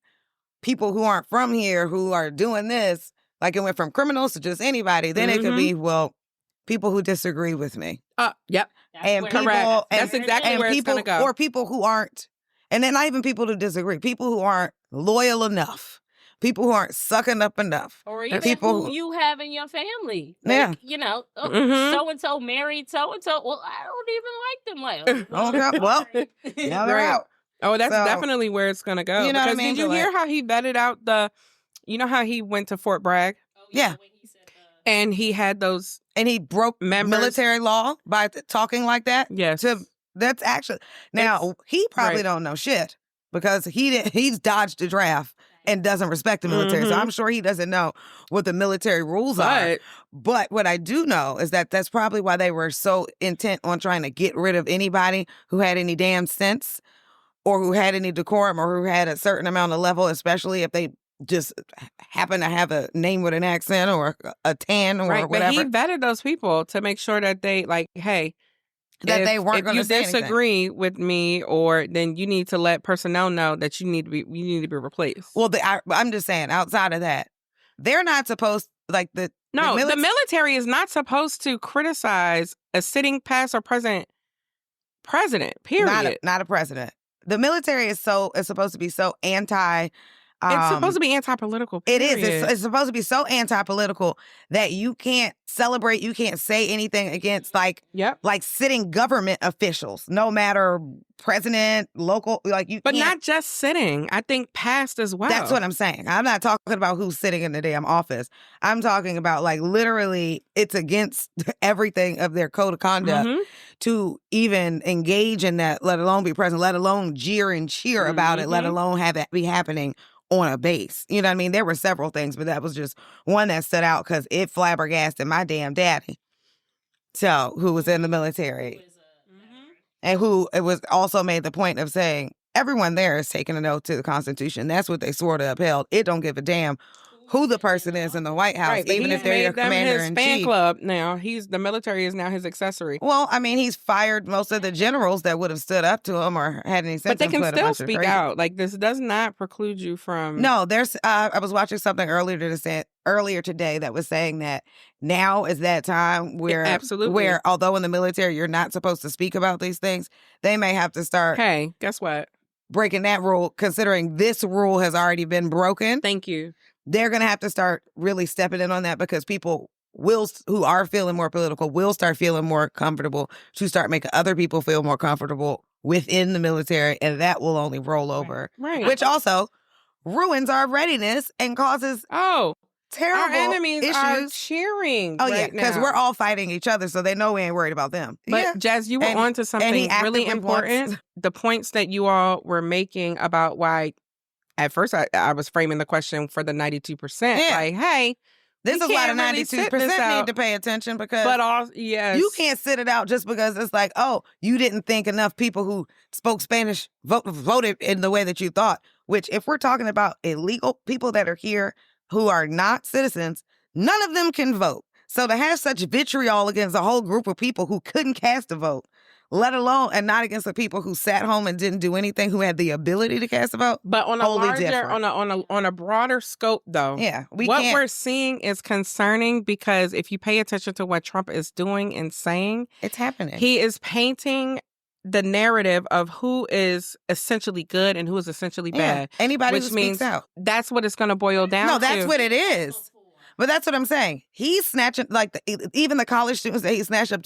people who aren't from here who are doing this, like it went from criminals to just anybody. Then it could be, people who disagree with me. Yep. And people, correct. That's exactly where it's going to go. Or people who aren't, and then not even people who disagree, people who aren't loyal enough, people who aren't sucking up enough. Or even people who you have in your family. Yeah. Like, you know, Mhm. so-and-so married so-and-so. Well, I don't even like them. Like, Okay, well, now they're Right. out. Oh, that's So, definitely where it's gonna go. you know what I Because mean? did you But, hear how he vetted out you know how he went to Fort Bragg Yeah. when he said and he had those And he broke members? military law by talking like that. Yes. That's actually now he probably right. don't know shit because he's dodged the draft and doesn't respect the military. So Mhm. I'm sure he doesn't know what the military rules are. But what I do know is that that's probably why they were so intent on trying to get rid of anybody who had any damn sense or who had any decorum or who had a certain amount of level, especially if they just happen to have a name with an accent or a tan or right. whatever. But he vetted those people to make sure that they like, hey, that they weren't if going you to say anything. disagree with me, or then you need to let personnel know that you need to be replaced. Well, I'm just saying, outside of that, they're not supposed like the military is not supposed to criticize a sitting past or present president. Period. Not a president. The military is supposed to be so anti. It's supposed to be anti-political. It is. period. It's supposed to be so anti-political that you can't celebrate, you can't say anything against like sitting government officials, no matter president, local, like you. But can't. not just sitting. I think past as well. That's what I'm saying. I'm not talking about who's sitting in the damn office. I'm talking about like literally, it's against everything of their code of conduct to even engage in that, let alone be present, let alone jeer and cheer about it, let alone have it be happening on a base. You know what I mean? There were several things, but that was just one that stood out because it flabbergasted my damn daddy. So, who was in the military and who it was also made the point of saying everyone there is taking an oath to the Constitution. That's what they swore to upheld. It don't give a damn who the person is in the White House, right, even if they're your commander in chief. Fan club now. The military is now his accessory. Well, I mean, he's fired most of the generals that would have stood up to him or had any sense. But they can still speak out. Like, this does not preclude you from. No, there's. I was watching something earlier today that was saying that now is that time where although in the military you're not supposed to speak about these things, they may have to start. Hey, guess what? Breaking that rule, considering this rule has already been broken. Thank you. They're going to have to start really stepping in on that because people who are feeling more political will start feeling more comfortable to start making other people feel more comfortable within the military, and that will only roll over. Right. Which also ruins our readiness and causes terrible our enemies issues. Are cheering. Oh, yeah, because we're all fighting each other, so they know we ain't worried about them. But Jazz, you were on to something really important. The points that you all were making about why. At first, I was framing the question for the 92%. Yeah. Like, hey, this is why the 92% need to pay attention because you can't sit it out just because it's like, oh, you didn't think enough people who spoke Spanish voted in the way that you thought, which if we're talking about illegal people that are here who are not citizens, none of them can vote. So to have such vitriol against a whole group of people who couldn't cast a vote, let alone, and not against the people who sat home and didn't do anything, who had the ability to cast a vote. But on a larger, on a broader scope, though, we're seeing is concerning because if you pay attention to what Trump is doing and saying, it's happening. He is painting the narrative of who is essentially good and who is essentially bad. Anybody which who means speaks out. That's what it's going to boil down to. No, that's what it is. But that's what I'm saying. He's snatching, like, even the college students that he snatched off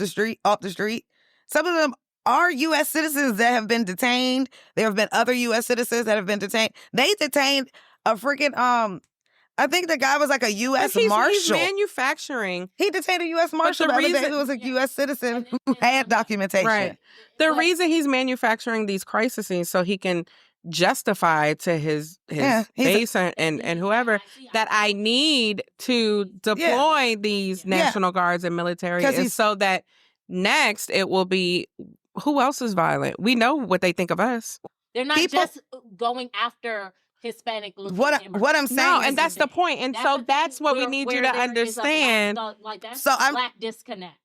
the street. Some of them are U.S. citizens that have been detained. There have been other U.S. citizens that have been detained. They detained a freaking, I think the guy was like a U.S. Marshal. He's manufacturing. He detained a U.S. Marshal the other day who was a U.S. citizen who had documentation. Right. The reason he's manufacturing these crises scenes so he can justify to his base and whoever that I need to deploy these National Guards and military is so that next it will be who else is violent. We know what they think of us. They're not just going after Hispanic what I'm saying no, and that's the point. And so that's what we need you to understand. That's so I'm black disconnect.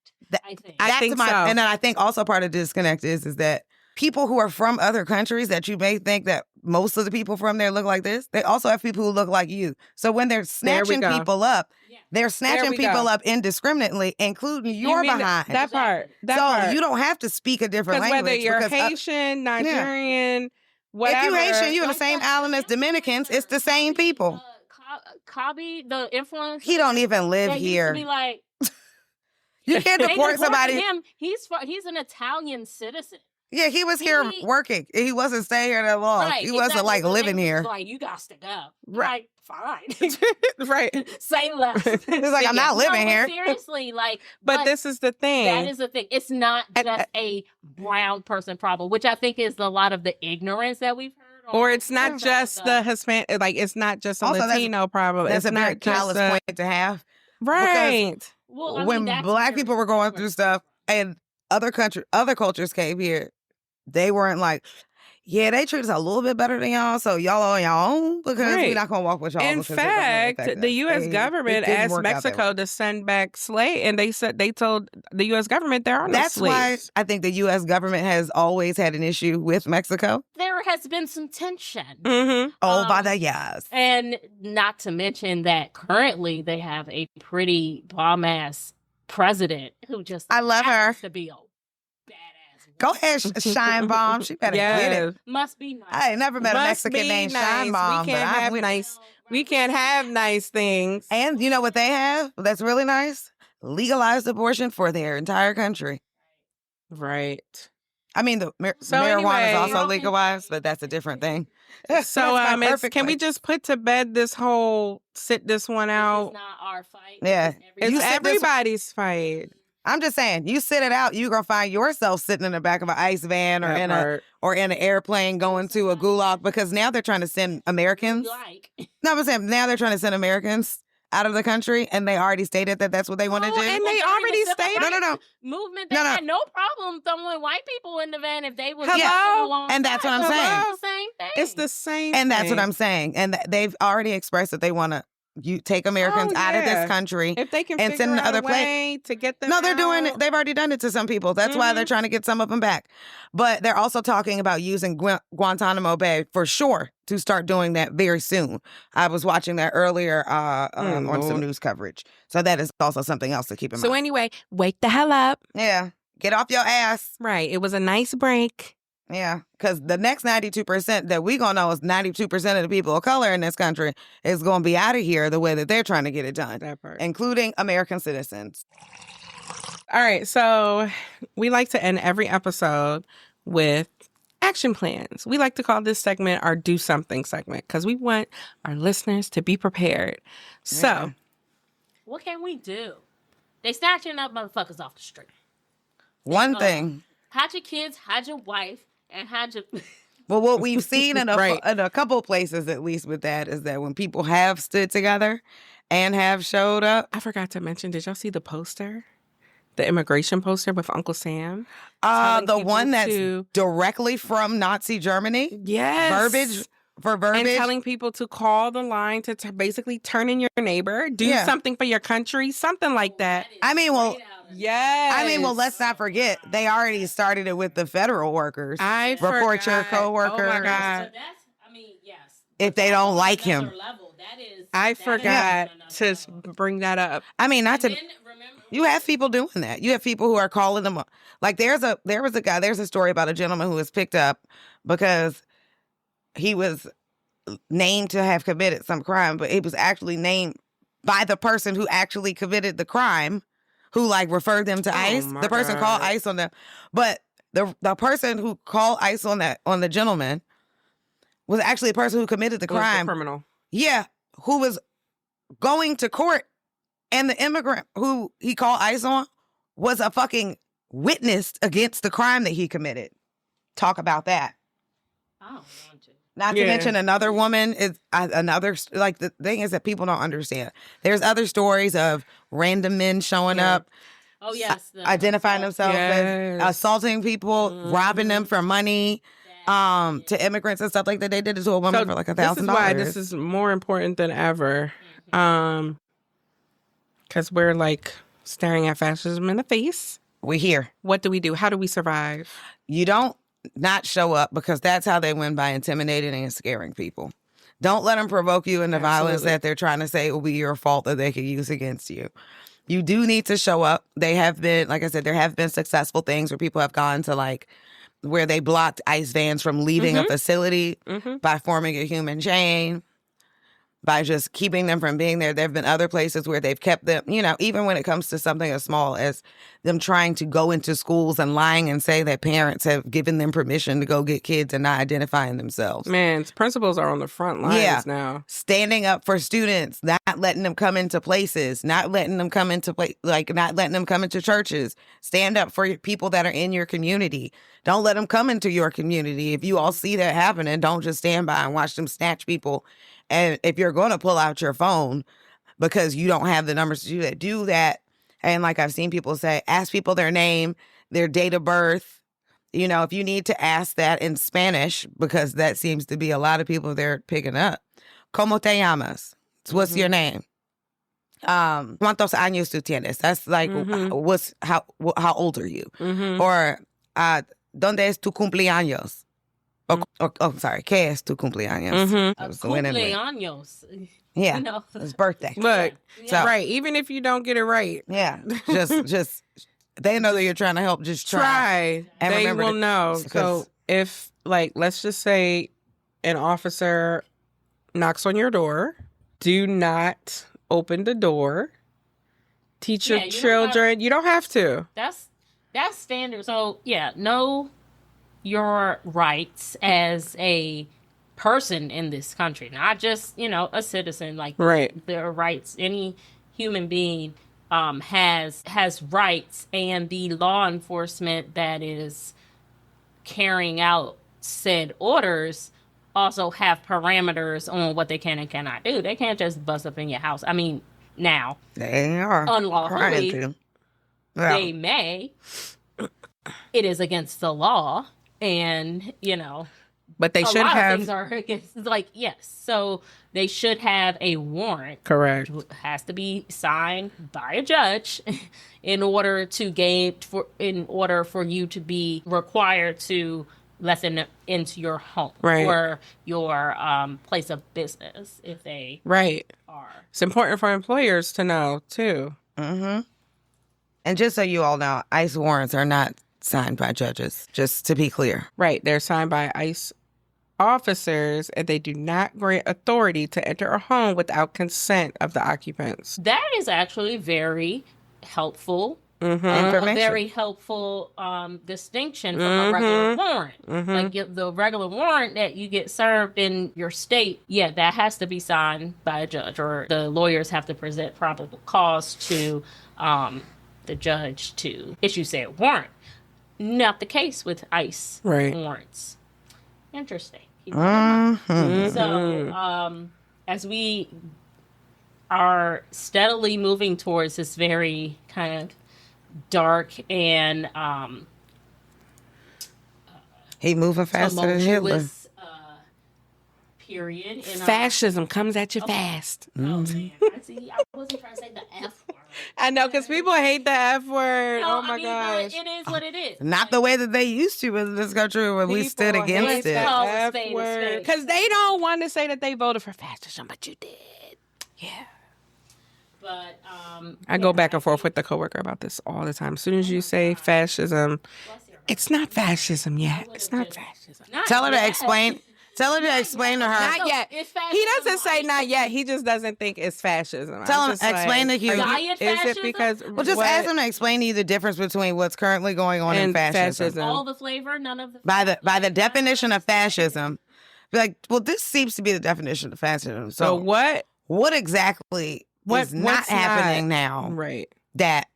I think. I think so. And then I think also part of the disconnect is that people who are from other countries that you may think that most of the people from there look like this, they also have people who look like you. So when they're snatching people up, they're snatching people up indiscriminately, including your behind. That part. You don't have to speak a different language. Whether you're Haitian, Nigerian, whatever. If you're Haitian, you're in the same island as Dominicans, it's the same people. Kabi, the influencer? He don't even live They used to here. be like, You can't they deport deported somebody. him. He's an Italian citizen. Yeah, he was here He- working. He wasn't staying here that long. Right, He wasn't exactly. like But they living was here. Like, you got to go. Right. Like, fine. Right. Say less. It's like, I'm not living No, but here. seriously, like, But this is the thing. that is the thing. It's not just a brown person problem, which I think is a lot of the ignorance that we've heard. Or it's not just the Hispanic, like it's not just a Also, Latino problem. That's It's a very not just callous point to have. right. Well, I mean, When that's black very people were going different. through stuff and other cultures came here, they weren't like, yeah, they treat us a little bit better than y'all, so y'all on y'all own because Right. we're not gonna walk with y'all. In because it don't really fact, affect the us. U.S. It government didn't asked work out that Mexico way. to send back slaves, and they told the U.S. government there are no That's why slaves. I think the U.S. government has always had an issue with Mexico. There has been some tension. Mm-hmm. Oh, by Um, the yes. And not to mention that currently they have a pretty bomb-ass president who just I love her. happens to be a badass. Go woman. ahead, Shine Bomb. She better get it. Must be nice. I ain't never met a Must Mexican be named nice. Shine Bomb. We but can't I'm have with- nice. We can't have nice things. And you know what they have? That's really nice. Legalized abortion for their entire country. Right. I mean, the So marijuana anyway- is also legalized, but that's a different thing. So That's my perfect can we point. just put to bed this whole sit this one This out? is not our fight. Yeah. This is It's You said this- everybody's fight. I'm just saying, you sit it out, you're gonna find yourself sitting in the back of an ICE van or That part. in an airplane going to a gulag because now they're trying to send Americans. like. No, I'm saying now they're trying to send Americans out of the country, and they already stated that that's what they want to Oh, do. and Well, they during already the civil stated- No, no, rights no. movement, they No, no. had no problem throwing white people in the van if they would Hello? get along. And that's what I'm saying. It's the same thing. It's the same. And that's what thing. I'm saying. And they've already expressed that they want to take Americans Oh, out of yeah. this country. If they can and figure send out other a pla- way to get them No, they're doing it. out. They've already done it to some people. That's why they're trying to get some of them back. But they're also talking about using Guantanamo Bay for sure to start doing that very soon. I was watching that earlier on some Lord. news coverage. So that is also something else to keep in So mind. anyway, wake the hell up. Yeah. Get off your ass. Right. It was a nice break. Yeah. Because the next 92% that we going to know is 92% of the people of color in this country is going to be out of here the way that they're trying to get it done, That part. including American citizens. All right. So we like to end every episode with action plans. We like to call this segment our Do Something segment because we want our listeners to be prepared. So, Yeah. What can we do? They snatching up motherfuckers off the street. One thing. Hide your kids, hide your wife, and hide your. Well, what we've seen in Right. in a couple of places, at least with that, is that when people have stood together and have showed up, I forgot to mention, did y'all see the poster? The immigration poster with Uncle Sam? the Telling one people that's to- directly from Nazi Germany, Yes. verbiage. And telling people to call the line to basically turn in your neighbor, do Yeah. something for your country, something like that. I mean, well, Yes. let's not forget, they already started it with the federal workers. I Report your forgot. coworkers. Oh my So God. that's, I mean, yes. If they don't like Another him. level. That is. I that is forgot on to another level. bring that up. I mean, not to. And then, remember, You have people doing that. You have people who are calling them up. Like there's a story about a gentleman who was picked up because he was named to have committed some crime, but it was actually named by the person who actually committed the crime, who like referred them to Oh, ICE. my The person called God. ICE on them. But the person who called ICE on the gentleman was actually a person who committed the Was the crime. criminal. Yeah, who was going to court, and the immigrant who he called ICE on was a fucking witness against the crime that he committed. Talk about that. I don't want to. Not to Yeah. mention another woman is another, like the thing is that people don't understand. There's other stories of random men showing Yeah. up, Oh, yes. the identifying assault. themselves Yes. as assaulting people, robbing them for money, to immigrants and stuff like that. They did it to a woman for like This $1,000. is why this is more important than ever. Because we're like staring at fascism in the face. We here. What do we do? How do we survive? You don't not show up because that's how they win, by intimidating and scaring people. Don't let them provoke you into violence Absolutely. that they're trying to say will be your fault that they could use against you. You do need to show up. They have been, like I said, there have been successful things where people have gone to like where they blocked ICE vans from leaving a facility by forming a human chain. by just keeping them from being there. There have been other places where they've kept them, even when it comes to something as small as them trying to go into schools and lying and say that parents have given them permission to go get kids and not identifying themselves. Man, principals are on the front lines now. Standing up for students, not letting them come into places, not letting them come into not letting them come into churches. Stand up for people that are in your community. Don't let them come into your community. If you all see that happening, don't just stand by and watch them snatch people. And if you're going to pull out your phone because you don't have the numbers to do that. And like I've seen people say, ask people their name, their date of birth. If you need to ask that in Spanish, because that seems to be a lot of people they're picking up. ¿Cómo te llamas? What's your name? ¿Cuántos años tú tienes? That's like, how old are you? Or, ¿dónde es tu cumpleaños? Sorry. ¿Qué es tu cumpleaños? Cumpleaños. Yeah, it's birthday. Look, right. Even if you don't get it right. Yeah, just they know that you're trying to help. Just try. And they will know. So if, let's just say an officer knocks on your door, do not open the door. Teach your children. You don't have to. That's standard. So, know your rights as a person in this country, not just, a citizen. Right. Their rights. Any human being has rights, and the law enforcement that is carrying out said orders also have parameters on what they can and cannot do. They can't just bust up in your house. I mean, now they are unlawfully. They may. It is against the law, and but they should have. Things are against, yes. So they should have a warrant. Correct. It has to be signed by a judge in order for you to be required to let them into your home or your place of business if they are. It's important for employers to know too. Mm-hmm. And just so you all know, ICE warrants are not signed by judges, just to be clear. Right. They're signed by ICE officers, and they do not grant authority to enter a home without consent of the occupants. That is actually very helpful. Mm-hmm. A very helpful distinction from a regular warrant. Mm-hmm. The regular warrant that you get served in your state, that has to be signed by a judge, or the lawyers have to present probable cause to the judge to issue said warrant. Not the case with ICE warrants. Interesting. So, as we are steadily moving towards this very kind of dark and he moving faster than Hitler. Period. In Fascism comes at you fast. Oh man, I wasn't trying to say the F word. I know, because people hate the F word. No, my gosh. It is what it is. Not the way that they used to in this country when we stood against it. F word. Because they don't want to say that they voted for fascism, but you did. Yeah. But I go back and forth with the coworker about this all the time. As soon as you say fascism, it's not fascism yet. It's not fascism. Tell her to explain. Tell her to explain to her. Not yet. He doesn't say not yet. He just doesn't think it's fascism. Tell him, explain to you. Diet fascism? Is it because... Well, just ask him to explain to you the difference between what's currently going on in fascism. All the flavor, none of the... By the definition of fascism. Be like, well, this seems to be the definition of fascism. So what? What exactly is not happening now? Right. That...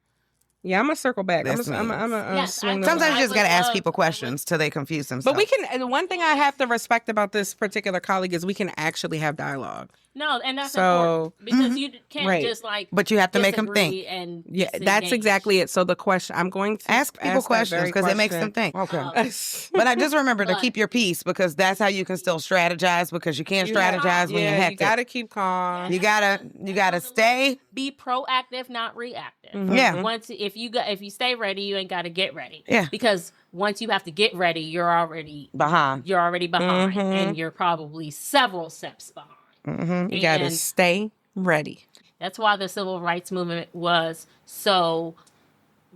Yeah, I'm gonna circle back. I'm gonna swing. Sometimes you just gotta ask people questions till they confuse themselves. But we can. One thing I have to respect about this particular colleague is we can actually have dialogue. No, and that's important because you can't just But you have to make them think. And that's exactly it. So the question I'm going to ask people questions because it makes them think. Okay, but I just remember to keep your peace because that's how you can still strategize because you can't strategize when you're hectic. You gotta keep calm. You gotta stay. Be proactive, not reactive. Mm-hmm. Yeah. Once if you stay ready, you ain't gotta get ready. Yeah. Because once you have to get ready, you're already behind. And you're probably several steps behind. Mm-hmm. You gotta stay ready. That's why the civil rights movement was so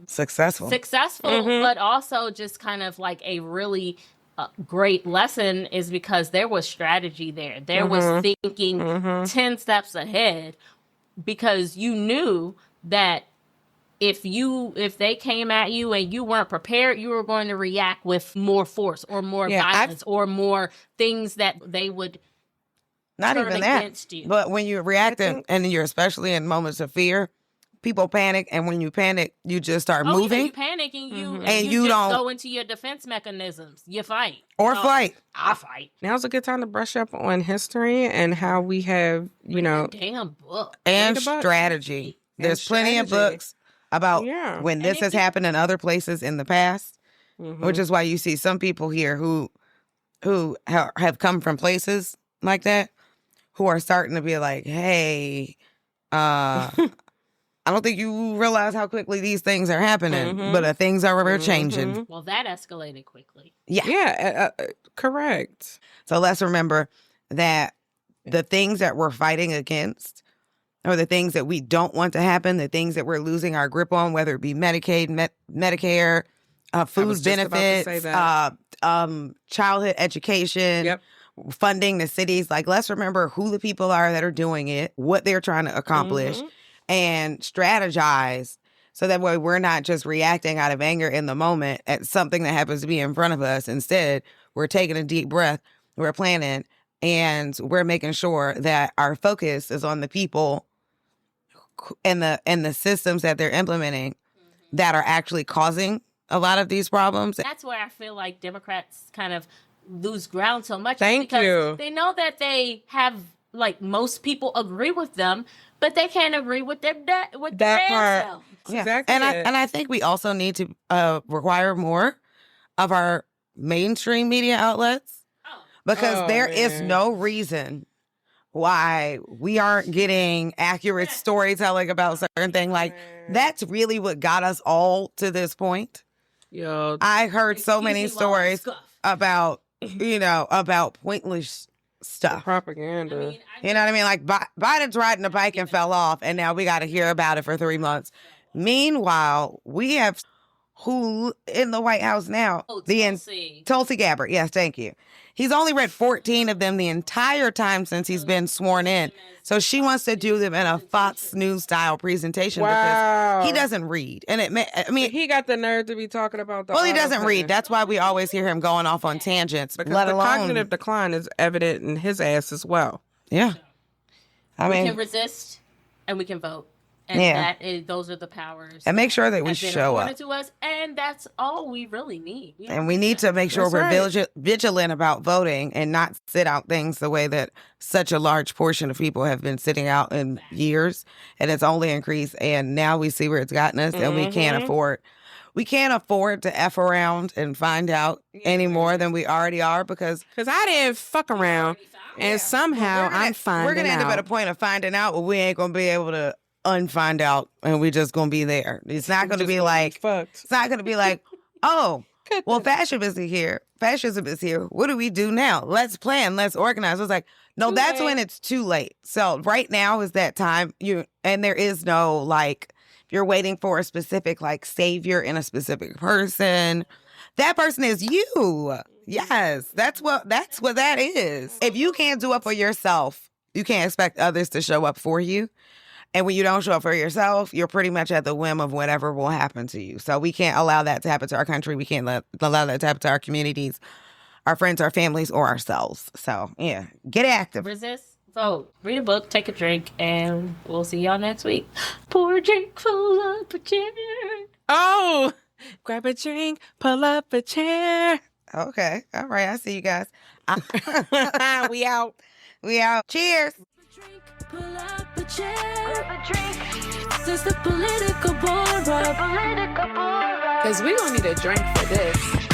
successful, but also just kind of like a really great lesson is because there was strategy there. There was thinking 10 steps ahead, because you knew that if they came at you and you weren't prepared, you were going to react with more force or more violence or more things that they would not turn even that against you. But when you're reacting and you're especially in moments of fear, people panic, and when you panic, you just start moving. Yeah, you panic and you just don't go into your defense mechanisms. You fight or flight. I fight. Now's a good time to brush up on history and how we have, Damn book and strategy. There's plenty of books about when this has happened in other places in the past, which is why you see some people here who have come from places like that, who are starting to be like, hey, I don't think you realize how quickly these things are happening, but things are changing. Well, that escalated quickly. Yeah, correct. So let's remember that the things that we're fighting against, or the things that we don't want to happen, the things that we're losing our grip on, whether it be Medicaid, Medicare, food benefits, childhood education, funding the cities. Like, let's remember who the people are that are doing it, what they're trying to accomplish, and strategize, so that way we're not just reacting out of anger in the moment at something that happens to be in front of us. Instead, we're taking a deep breath, we're planning, and we're making sure that our focus is on the people and the systems that they're implementing that are actually causing a lot of these problems. That's where I feel like Democrats kind of lose ground so much. Thank you. They know that they have, like, most people agree with them, but they can't agree with their that part. Yeah. Exactly. And I think we also need to require more of our mainstream media outlets, because there is no reason why we aren't getting accurate storytelling about certain things. Like, that's really what got us all to this point. Yo, I heard so many stories about, about pointless stuff. Propaganda. You know what I mean? Like, Biden's riding a bike and fell off, and now we got to hear about it for 3 months. Meanwhile, we have who in the White House now? Tulsi Gabbard. Yes, thank you. He's only read 14 of them the entire time since he's been sworn in. So she wants to do them in a Fox News style presentation because he doesn't read. And he got the nerve to be talking about the. Well, he doesn't read. That's why we always hear him going off on tangents. Because the cognitive decline is evident in his ass as well. Yeah. We can resist and we can vote. And those are the powers. And make sure that we show up. To us, and that's all we really need. And we need to make sure we're vigilant about voting and not sit out things the way that such a large portion of people have been sitting out in years. And it's only increased. And now we see where it's gotten us, and we can't afford to F around and find out any more than we already are, because I didn't fuck around. And somehow I'm finding out. We're going to end up at a point of finding out, but we ain't going to be able to unfind out, and we just gonna be there. It's not gonna be like it's not gonna be like, oh, well, fascism is here. What do we do now? Let's plan, let's organize. It's like, no, that's when it's too late. So right now is that time. And there is no, like, if you're waiting for a specific, like, savior in a specific person, that person is you. Yes, that's what that is. If you can't do it for yourself, you can't expect others to show up for you. And when you don't show up for yourself, you're pretty much at the whim of whatever will happen to you. So we can't allow that to happen to our country. We can't allow that to happen to our communities, our friends, our families, or ourselves. So, yeah, get active. Resist, vote, read a book, take a drink, and we'll see y'all next week. Pour a drink, pull up a chair. Oh, grab a drink, pull up a chair. Okay. All right. I see you guys. We out. We out. Cheers. Pull up a chair. Grab a drink. Since the political board up. Political board. Cause we gonna need a drink for this.